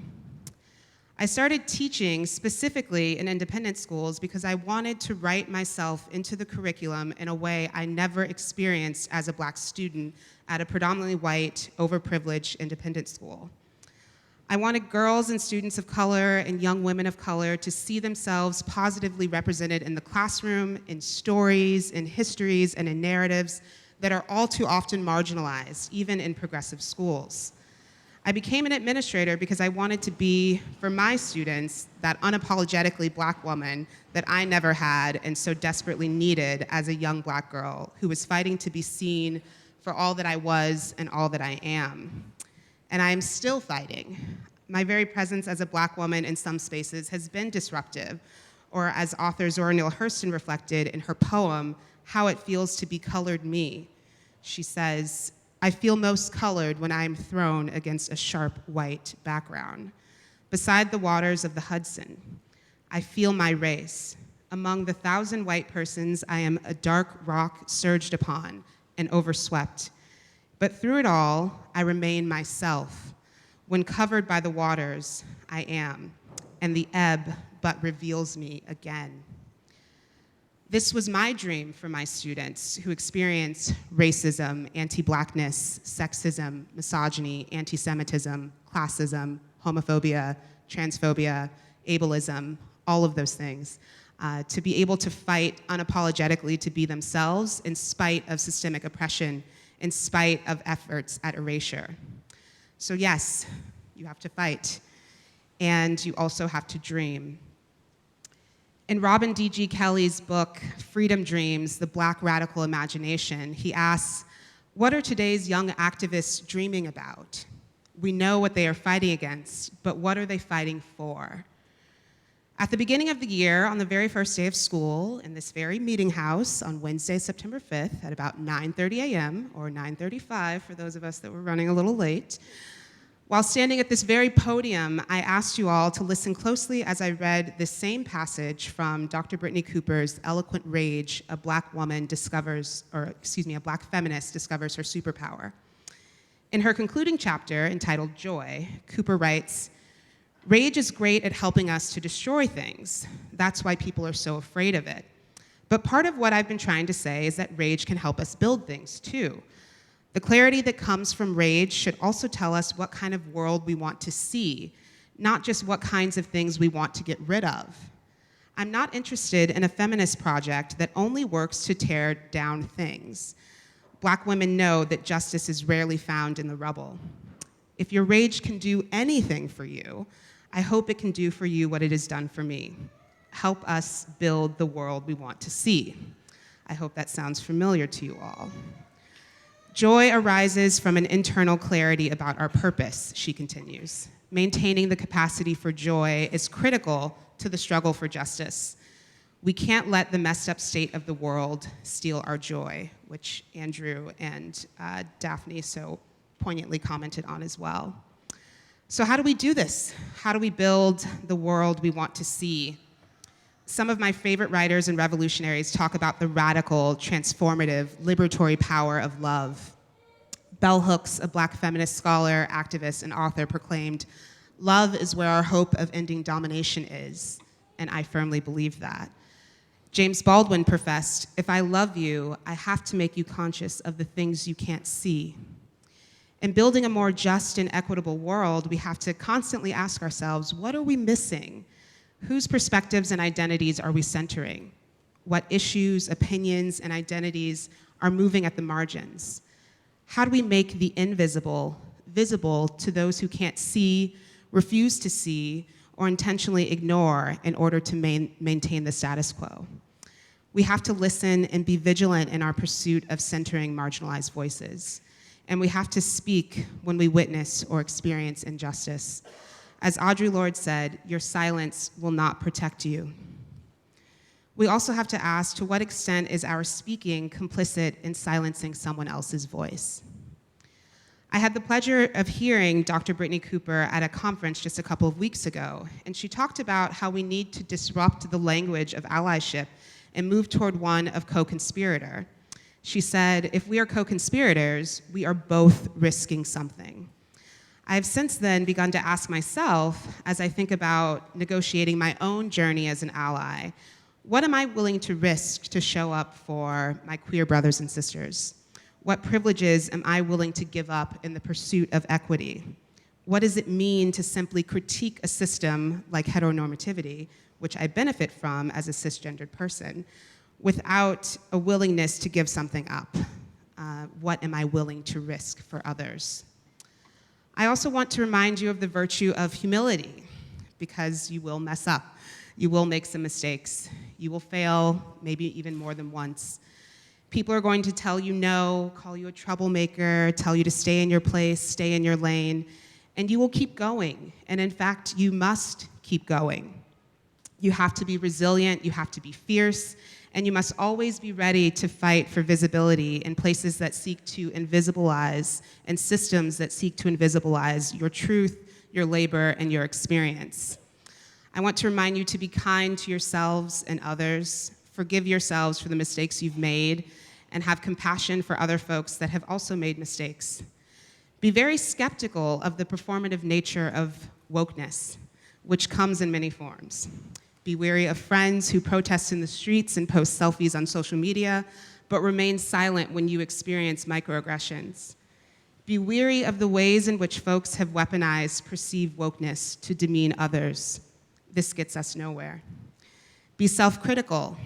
I started teaching specifically in independent schools because I wanted to write myself into the curriculum in a way I never experienced as a black student at a predominantly white, overprivileged independent school. I wanted girls and students of color and young women of color to see themselves positively represented in the classroom, in stories, in histories, and in narratives that are all too often marginalized, even in progressive schools. I became an administrator because I wanted to be, for my students, that unapologetically black woman that I never had and so desperately needed as a young black girl who was fighting to be seen for all that I was and all that I am. And I am still fighting. My very presence as a black woman in some spaces has been disruptive, or as author Zora Neale Hurston reflected in her poem, How It Feels to Be Colored Me. She says, I feel most colored when I am thrown against a sharp white background. Beside the waters of the Hudson, I feel my race. Among the 1,000 white persons, I am a dark rock surged upon and overswept. But through it all, I remain myself. When covered by the waters, I am, and the ebb but reveals me again. This was my dream for my students who experience racism, anti-blackness, sexism, misogyny, anti-Semitism, classism, homophobia, transphobia, ableism, all of those things, to be able to fight unapologetically to be themselves in spite of systemic oppression, in spite of efforts at erasure. So yes, you have to fight, and you also have to dream. In Robin D.G. Kelly's book, Freedom Dreams, The Black Radical Imagination, he asks, what are today's young activists dreaming about? We know what they are fighting against, but what are they fighting for? At the beginning of the year, on the very first day of school, in this very meeting house on Wednesday, September 5th, at about 9:30 a.m., or 9:35 for those of us that were running a little late, while standing at this very podium, I asked you all to listen closely as I read this same passage from Dr. Brittany Cooper's Eloquent Rage, a black feminist discovers her superpower. In her concluding chapter, entitled Joy, Cooper writes, rage is great at helping us to destroy things. That's why people are so afraid of it. But part of what I've been trying to say is that rage can help us build things too. The clarity that comes from rage should also tell us what kind of world we want to see, not just what kinds of things we want to get rid of. I'm not interested in a feminist project that only works to tear down things. Black women know that justice is rarely found in the rubble. If your rage can do anything for you, I hope it can do for you what it has done for me. Help us build the world we want to see. I hope that sounds familiar to you all. Joy arises from an internal clarity about our purpose, she continues. Maintaining the capacity for joy is critical to the struggle for justice. We can't let the messed up state of the world steal our joy, which Andrew and Daphne so poignantly commented on as well. So how do we do this? How do we build the world we want to see? Some of my favorite writers and revolutionaries talk about the radical, transformative, liberatory power of love. Bell Hooks, a black feminist scholar, activist, and author, proclaimed, Love is where our hope of ending domination is, and I firmly believe that. James Baldwin professed, "If I love you, I have to make you conscious of the things you can't see." In building a more just and equitable world, we have to constantly ask ourselves, what are we missing? Whose perspectives and identities are we centering? What issues, opinions, and identities are moving at the margins? How do we make the invisible visible to those who can't see, refuse to see, or intentionally ignore in order to maintain the status quo? We have to listen and be vigilant in our pursuit of centering marginalized voices. And we have to speak when we witness or experience injustice. As Audre Lorde said, your silence will not protect you. We also have to ask, to what extent is our speaking complicit in silencing someone else's voice? I had the pleasure of hearing Dr. Brittany Cooper at a conference just a couple of weeks ago, and she talked about how we need to disrupt the language of allyship and move toward one of co-conspirator. She said, if we are co-conspirators, we are both risking something. I have since then begun to ask myself, as I think about negotiating my own journey as an ally, what am I willing to risk to show up for my queer brothers and sisters? What privileges am I willing to give up in the pursuit of equity? What does it mean to simply critique a system like heteronormativity, which I benefit from as a cisgendered person, without a willingness to give something up? What am I willing to risk for others? I also want to remind you of the virtue of humility, because you will mess up. You will make some mistakes. You will fail, maybe even more than once. People are going to tell you no, call you a troublemaker, tell you to stay in your place, stay in your lane, and you will keep going. And in fact, you must keep going. You have to be resilient, you have to be fierce, and you must always be ready to fight for visibility in places that seek to invisibilize and systems that seek to invisibilize your truth, your labor, and your experience. I want to remind you to be kind to yourselves and others, forgive yourselves for the mistakes you've made, and have compassion for other folks that have also made mistakes. Be very skeptical of the performative nature of wokeness, which comes in many forms. Be wary of friends who protest in the streets and post selfies on social media, but remain silent when you experience microaggressions. Be wary of the ways in which folks have weaponized perceived wokeness to demean others. This gets us nowhere. Be self-critical.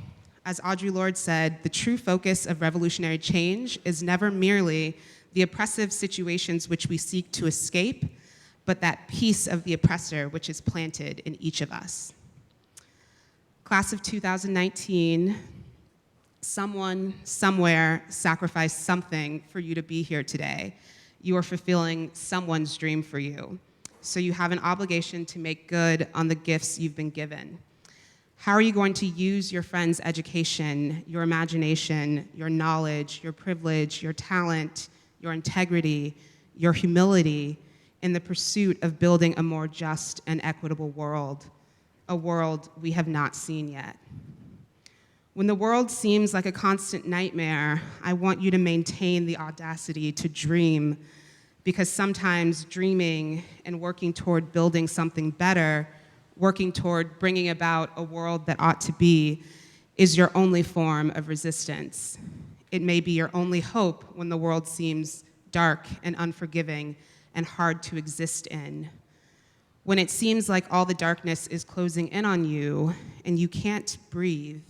As Audre Lorde said, the true focus of revolutionary change is never merely the oppressive situations which we seek to escape, but that piece of the oppressor which is planted in each of us. Class of 2019, someone, somewhere sacrificed something for you to be here today. You are fulfilling someone's dream for you. So you have an obligation to make good on the gifts you've been given. How are you going to use your friend's education, your imagination, your knowledge, your privilege, your talent, your integrity, your humility in the pursuit of building a more just and equitable world, a world we have not seen yet? When the world seems like a constant nightmare, I want you to maintain the audacity to dream, because sometimes dreaming and working toward building something better, working toward bringing about a world that ought to be, is your only form of resistance. It may be your only hope when the world seems dark and unforgiving and hard to exist in. When it seems like all the darkness is closing in on you and you can't breathe,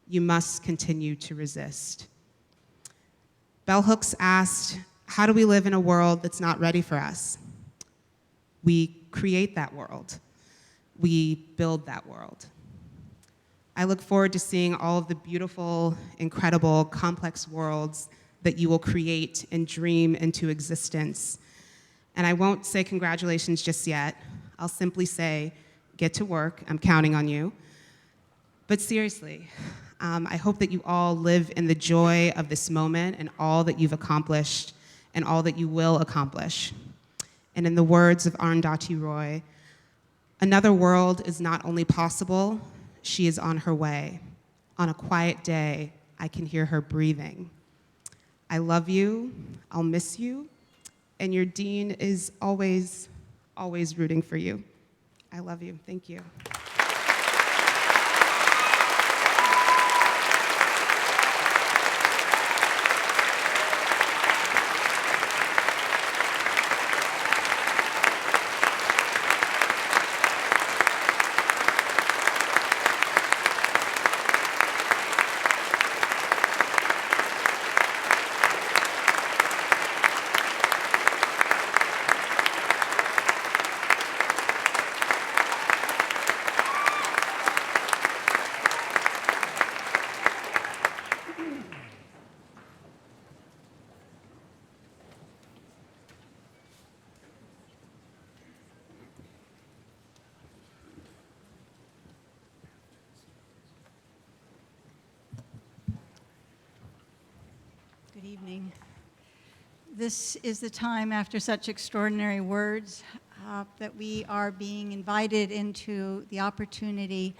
you must continue to resist. Bell Hooks asked, how do we live in a world that's not ready for us? We create that world. We build that world. I look forward to seeing all of the beautiful, incredible, complex worlds that you will create and dream into existence. And I won't say congratulations just yet. I'll simply say, get to work. I'm counting on you. But seriously, I hope that you all live in the joy of this moment and all that you've accomplished and all that you will accomplish. And in the words of Arundhati Roy, another world is not only possible, she is on her way. On a quiet day, I can hear her breathing. I love you, I'll miss you, and your dean is always, always rooting for you. I love you. Thank you. Good evening. This is the time after such extraordinary words that we are being invited into the opportunity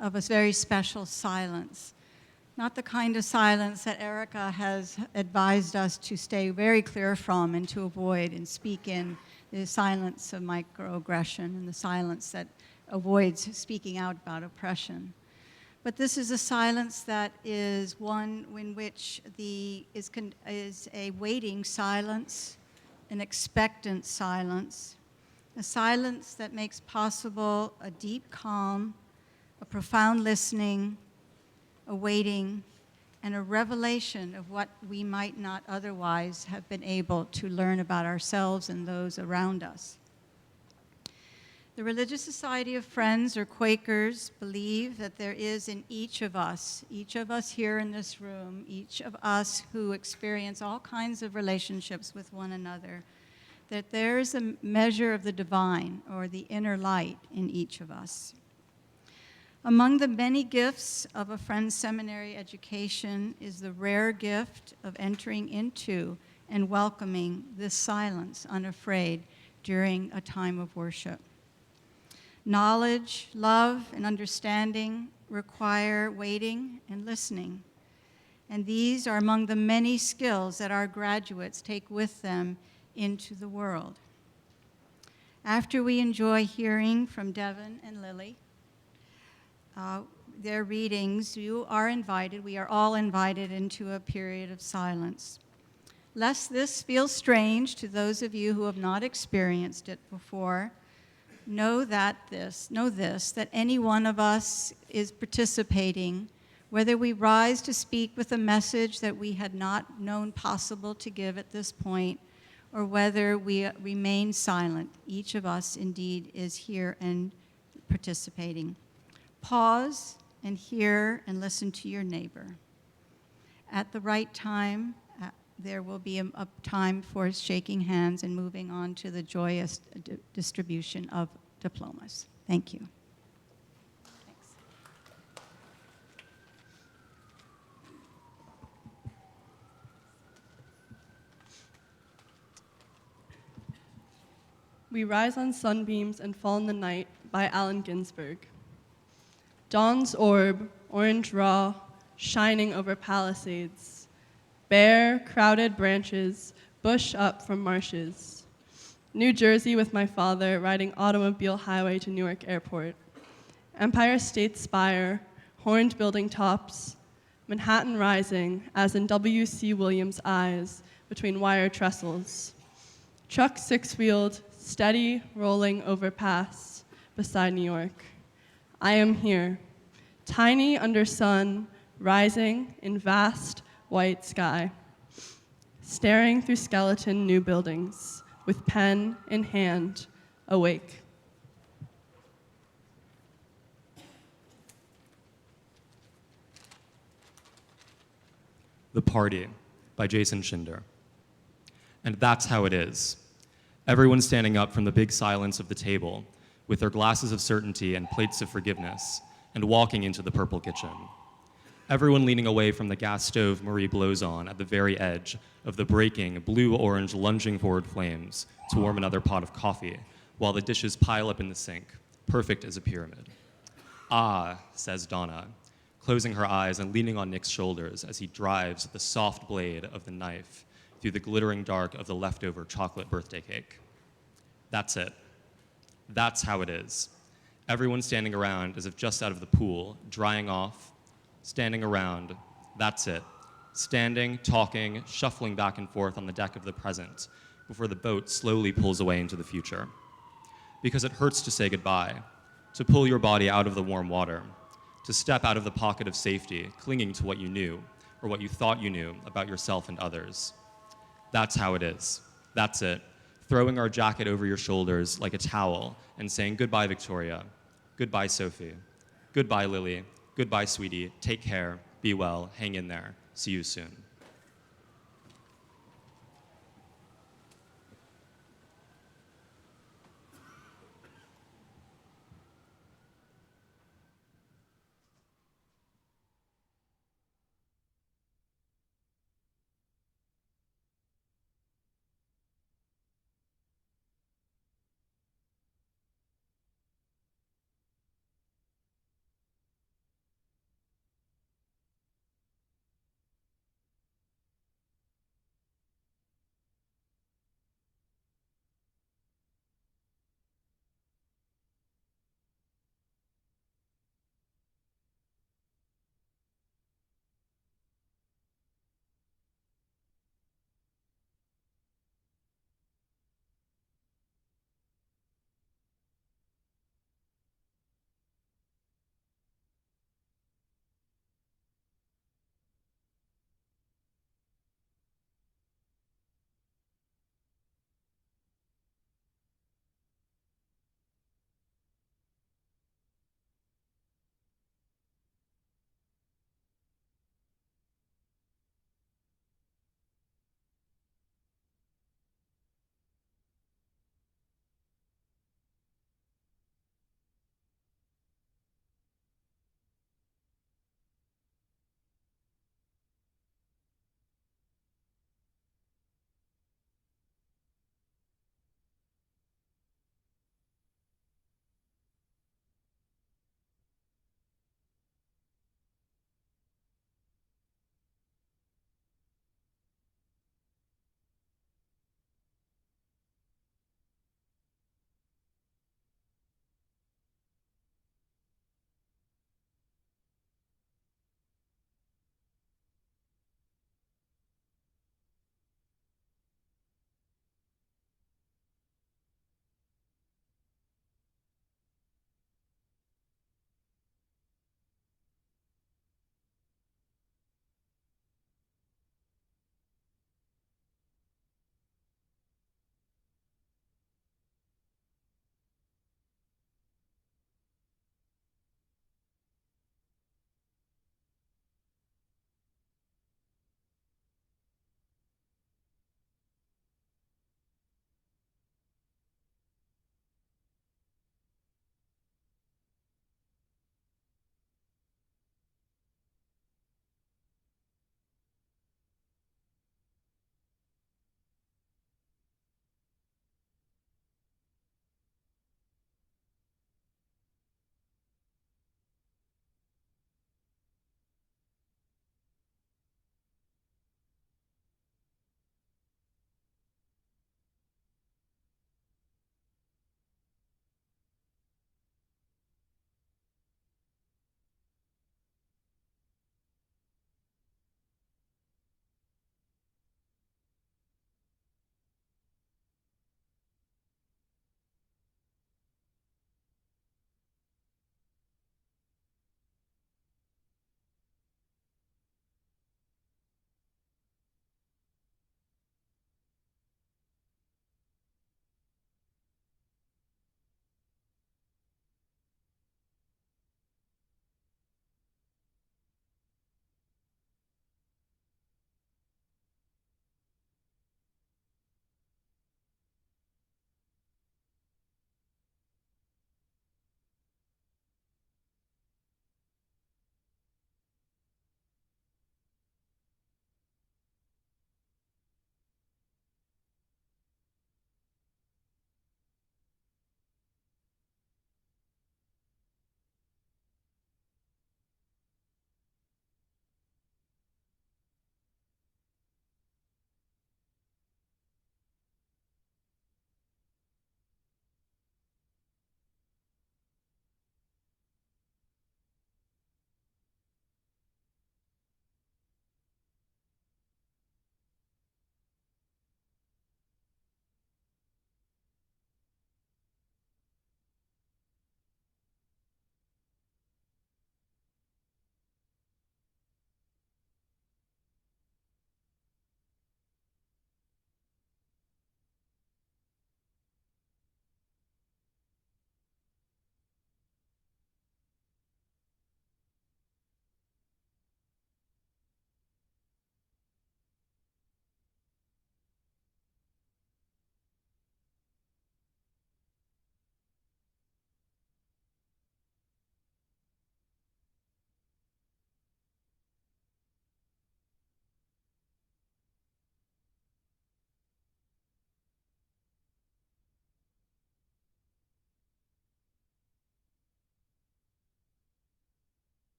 of a very special silence. Not the kind of silence that Erica has advised us to stay very clear from and to avoid and speak in, the silence of microaggression and the silence that avoids speaking out about oppression. But this is a silence that is one in which is a waiting silence, an expectant silence, a silence that makes possible a deep calm, a profound listening, a waiting, and a revelation of what we might not otherwise have been able to learn about ourselves and those around us. The Religious Society of Friends, or Quakers, believe that there is in each of us here in this room, each of us who experience all kinds of relationships with one another, that there is a measure of the divine or the inner light in each of us. Among the many gifts of a Friends Seminary education is the rare gift of entering into and welcoming this silence unafraid during a time of worship. Knowledge, love, and understanding require waiting and listening. And these are among the many skills that our graduates take with them into the world. After we enjoy hearing from Devin and Lily, their readings, we are all invited into a period of silence. Lest this feels strange to those of you who have not experienced it before, know this, that any one of us is participating, whether we rise to speak with a message that we had not known possible to give at this point, or whether we remain silent. Each of us indeed is here and participating. Pause and hear and listen to your neighbor. At the right time, there will be a time for shaking hands and moving on to the joyous distribution of diplomas. Thank you. Thanks. We Rise on Sunbeams and Fall in the Night by Allen Ginsberg. Dawn's orb, orange raw, shining over palisades. Bare, crowded branches bush up from marshes. New Jersey with my father riding automobile highway to Newark Airport. Empire State Spire, horned building tops. Manhattan rising, as in W.C. Williams' eyes, between wire trestles. Truck six-wheeled, steady, rolling overpass beside New York. I am here, tiny under sun, rising in vast, white sky, staring through skeleton new buildings, with pen in hand, awake. The Party by Jason Schinder. And that's how it is. Everyone standing up from the big silence of the table, with their glasses of certainty and plates of forgiveness, and walking into the purple kitchen. Everyone leaning away from the gas stove Marie blows on at the very edge of the breaking, blue-orange lunging forward flames to warm another pot of coffee, while the dishes pile up in the sink, perfect as a pyramid. Ah, says Donna, closing her eyes and leaning on Nick's shoulders as he drives the soft blade of the knife through the glittering dark of the leftover chocolate birthday cake. That's it. That's how it is. Everyone standing around as if just out of the pool, drying off, standing around. That's it. Standing, talking, shuffling back and forth on the deck of the present before the boat slowly pulls away into the future. Because it hurts to say goodbye, to pull your body out of the warm water, to step out of the pocket of safety, clinging to what you knew or what you thought you knew about yourself and others. That's how it is. That's it. Throwing our jacket over your shoulders like a towel and saying goodbye, Victoria. Goodbye, Sophie. Goodbye, Lily. Goodbye, sweetie. Take care. Be well. Hang in there. See you soon.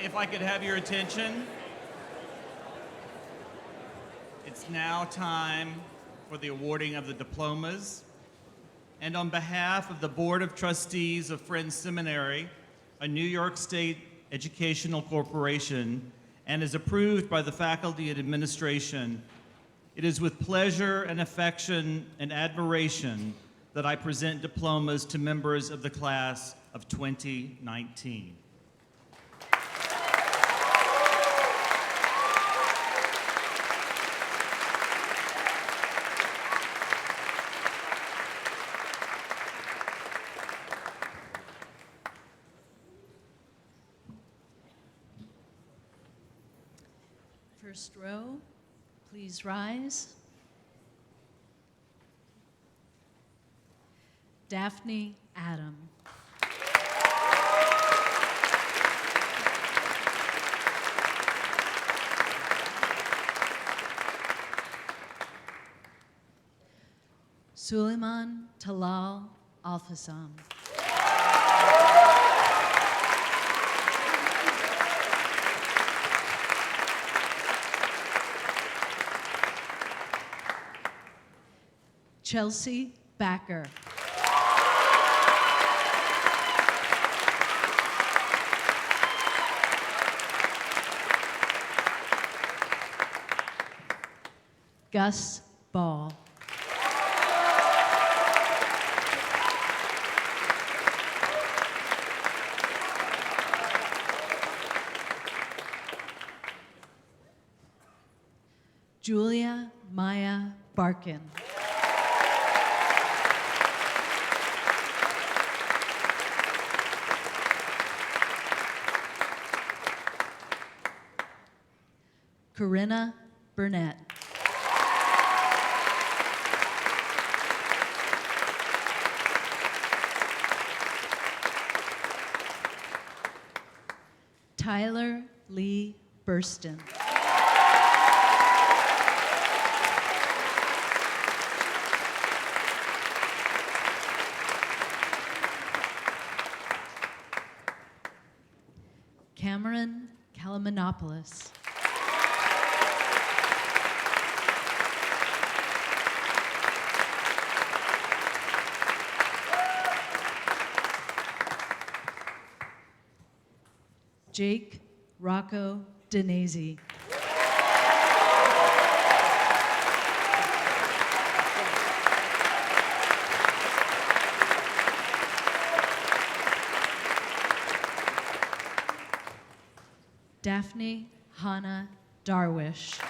if I could have your attention. It's now time for the awarding of the diplomas. And on behalf of the Board of Trustees of Friends Seminary, a New York State educational corporation, and is approved by the faculty and administration, it is with pleasure and affection and admiration that I present diplomas to members of the class of 2019. First row, please rise. Daphne Adam. Suleiman Talal Alfasam. Chelsea Backer. Gus Ball. Julia Maya Barkin. Corinna Burnett. Tyler Lee Burston. Cameron Kalamanopoulos. Jake Rocco Denese. Daphne Hannah Darwish.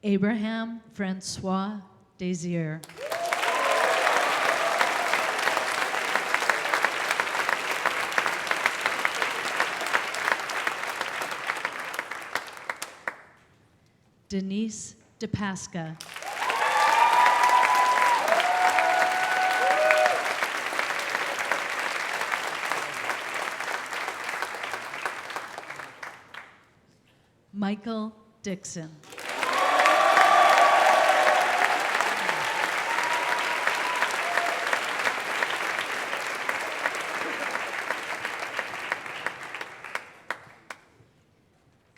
Abraham Francois Desir. Denise DePasca. Michael Dixon.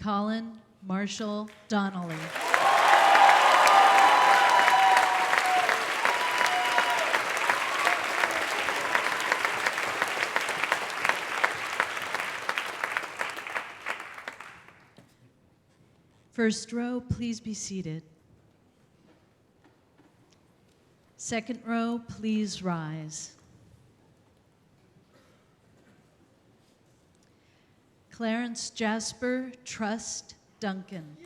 Colin Marshall Donnelly. First row, please be seated. Second row, please rise. Clarence Jasper Trust Duncan.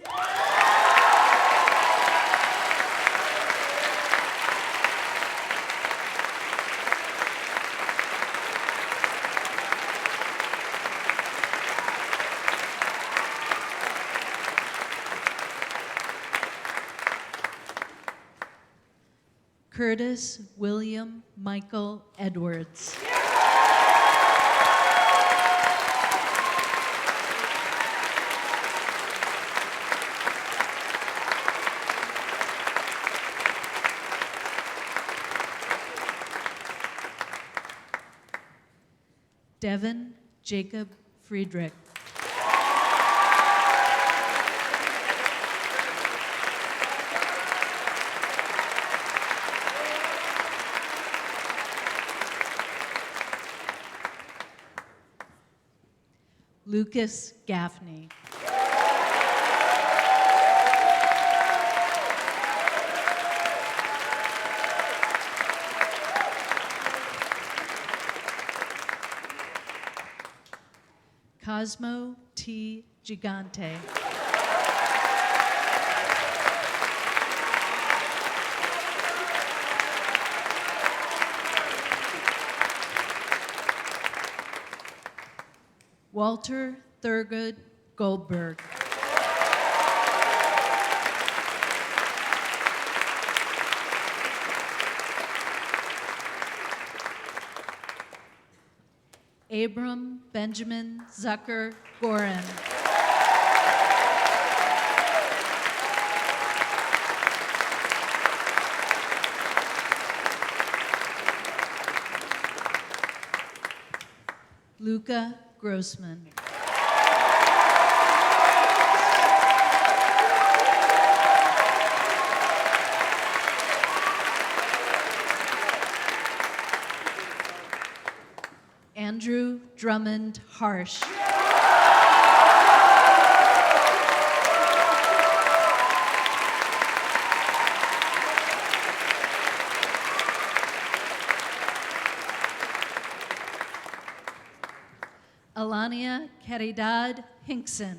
Curtis William Michael Edwards. Devin Jacob Friedrich. Lucas Gaffney. Cosmo T. Gigante. Walter Thurgood Goldberg. Abram Benjamin Zucker Gorin. Luca Grossman. Andrew Drummond Harsh. Alania Caridad Hinkson.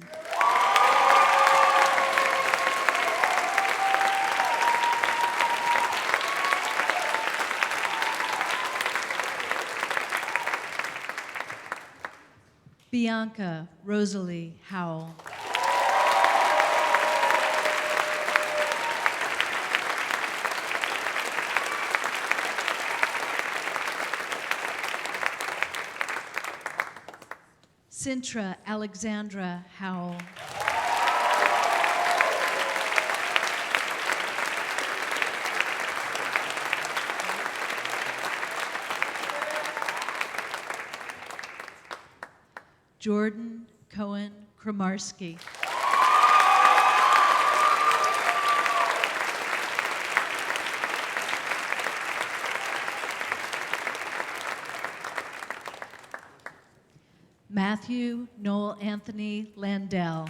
Bianca Rosalie Howell. Sintra Alexandra Howell. Jordan Cohen Kramarski. Matthew Noel Anthony Landell.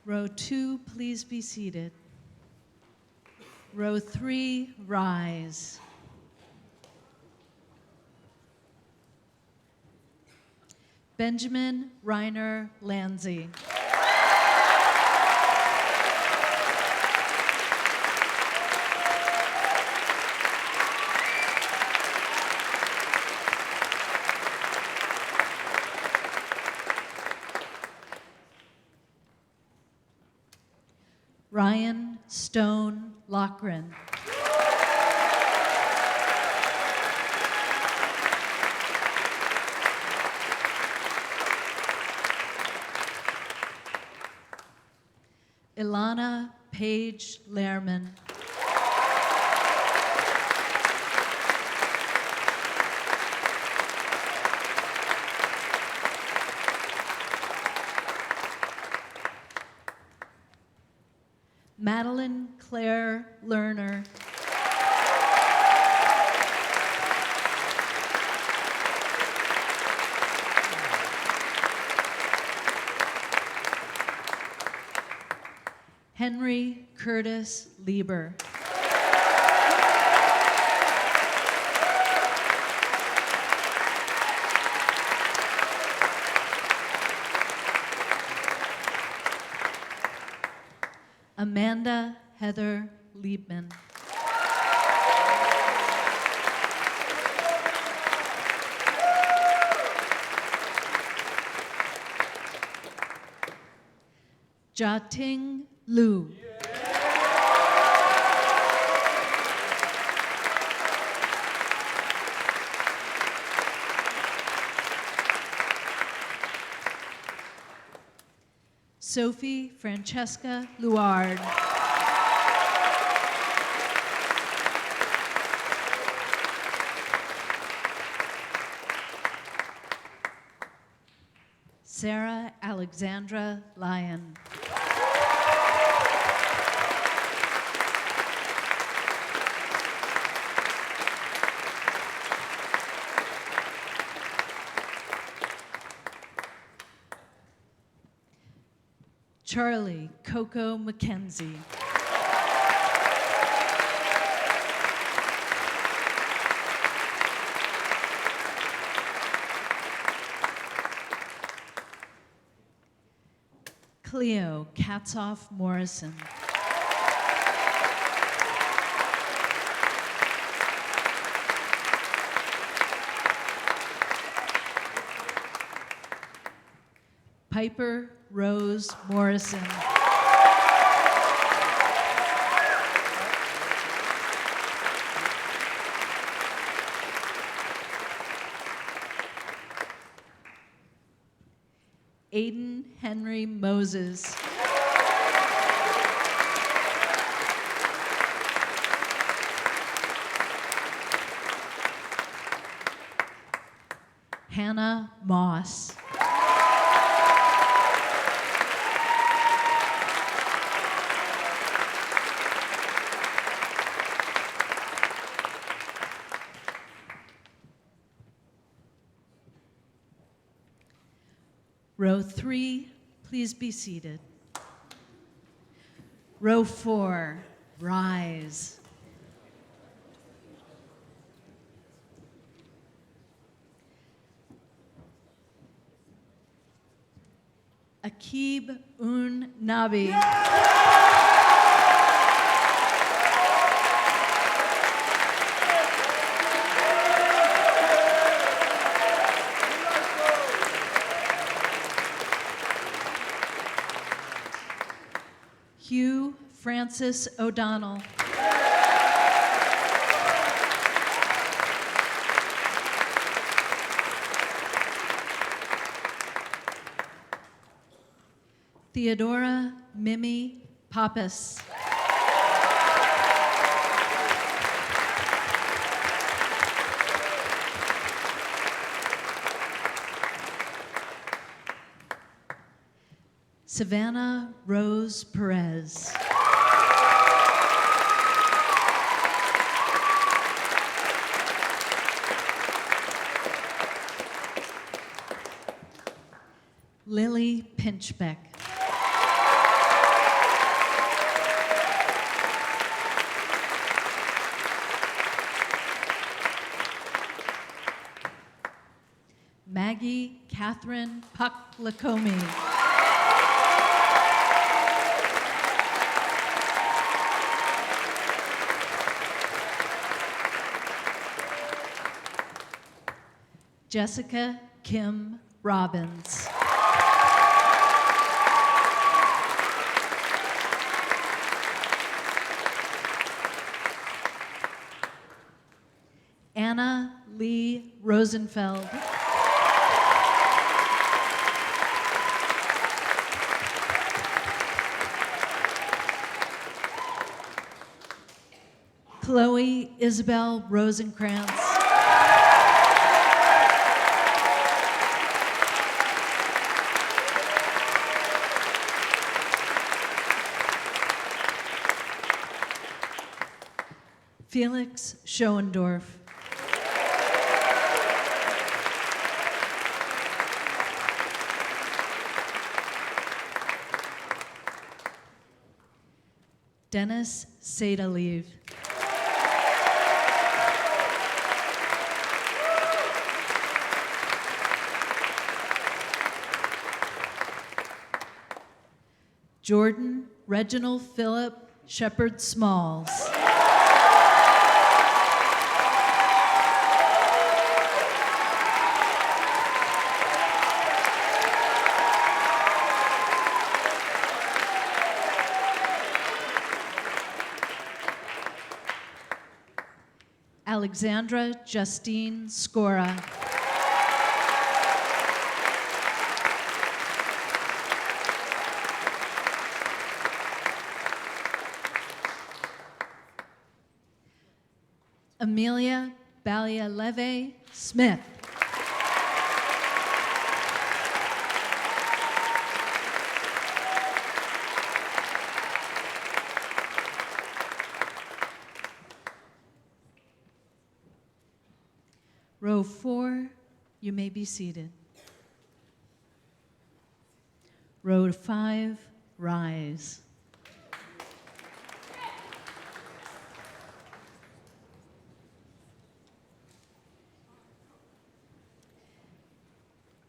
Row 2, please be seated. Row 3, rise. Benjamin Reiner Lanzi. Ryan Stone Lochran. Ilana Page Lehrman. Madeline Claire Lerner. Henry Curtis Lieber. Amanda Heather Liebman. Jiating Liu. Sophie Francesca Luard. Sarah Alexandra Lyon. Charlie Coco McKenzie. Cleo Katzoff Morrison. Piper Rose Morrison. Aiden Henry Moses. Hannah Moss. Row 3, please be seated. Row 4, rise. Akib Un Nabi. Hugh Francis O'Donnell. Theodora Mimi Pappas. Savannah Rose Perez. Lily Pinchbeck. Maggie Catherine Puck-Lacomi. Jessica Kim Robbins. Anna Lee Rosenfeld. Chloe Isabel Rosenkrantz. Felix Schoendorf. Dennis Sadaleev. Jordan Reginald Philip Shepard Smalls. Alexandra Justine Scora. Amelia Balialeve Smith. Row 4, you may be seated. Row 5, rise.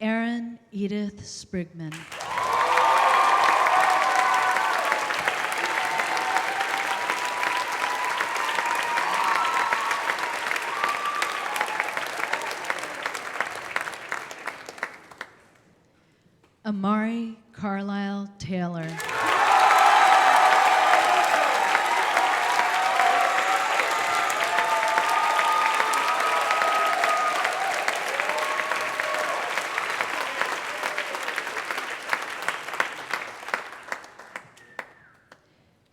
Erin Edith Sprigman. Amari Carlisle Taylor.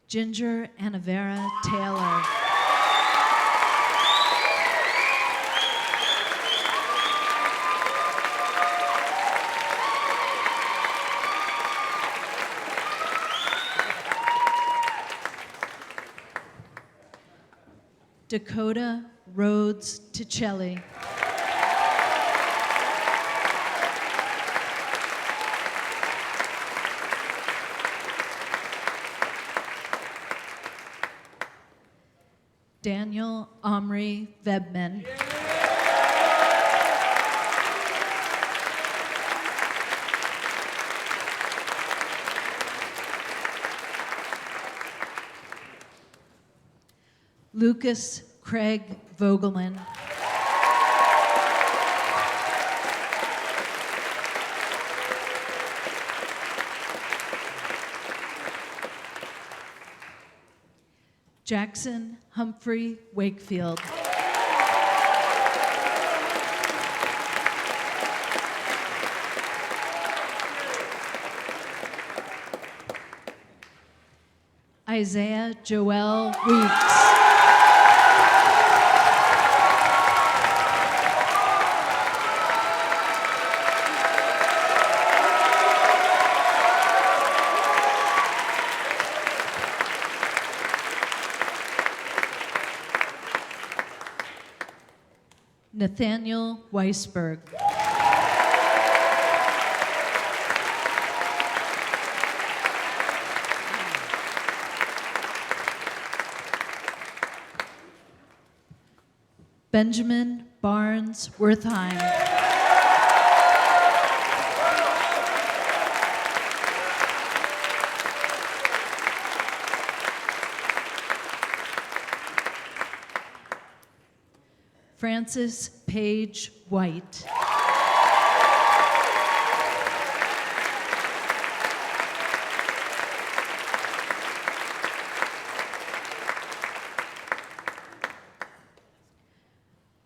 Ginger Anavera Taylor. Dakota Rhodes Ticelli. Daniel Omri Vebman. Lucas Craig Vogelman. Jackson Humphrey Wakefield. Isaiah Joel Weeks. Nathaniel Weisberg. Benjamin Barnes Wertheim. Francis Page White.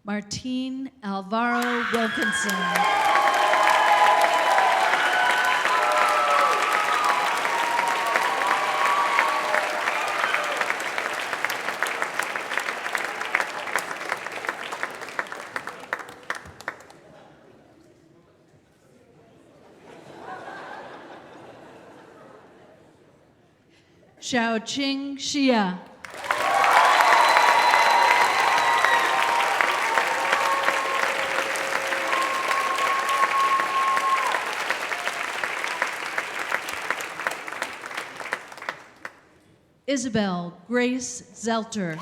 Martine Alvaro Wilkinson. Xiaoqing Xia. Isabel Grace Zelter.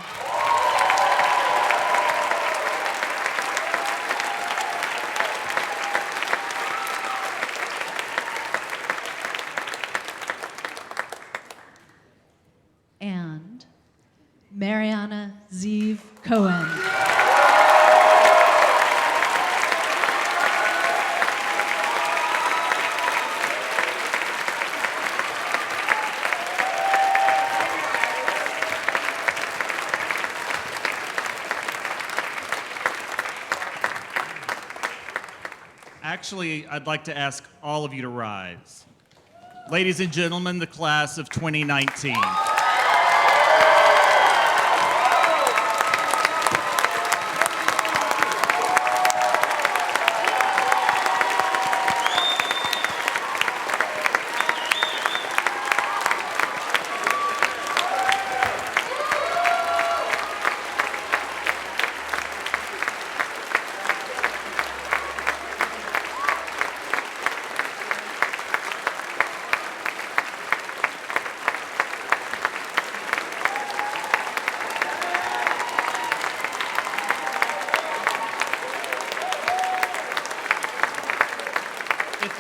And Mariana Zeev Cohen. Actually, I'd like to ask all of you to rise. Ladies and gentlemen, the class of 2019.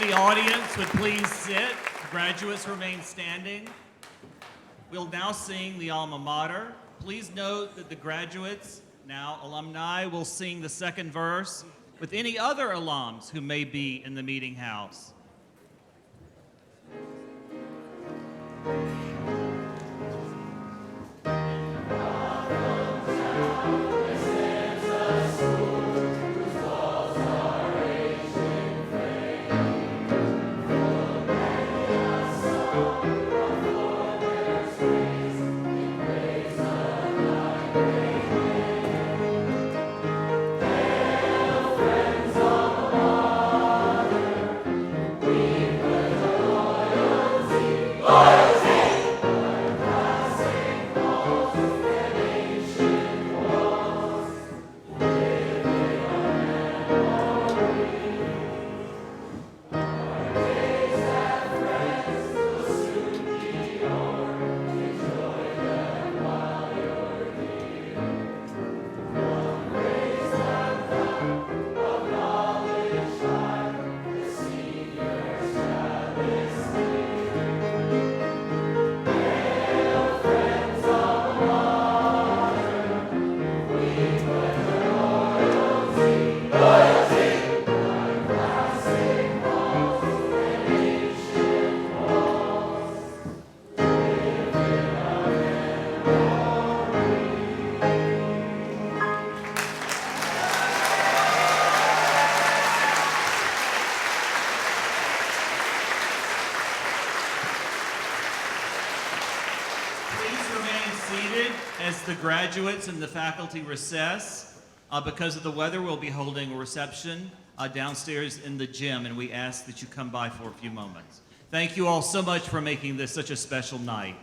the audience would please sit, graduates remain standing. We'll now sing the alma mater. Please note that the graduates, now alumni, will sing the second verse with any other alums who may be in the meeting house. As the graduates and the faculty recess, because of the weather, we'll be holding a reception downstairs in the gym, and we ask that you come by for a few moments. Thank you all so much for making this such a special night.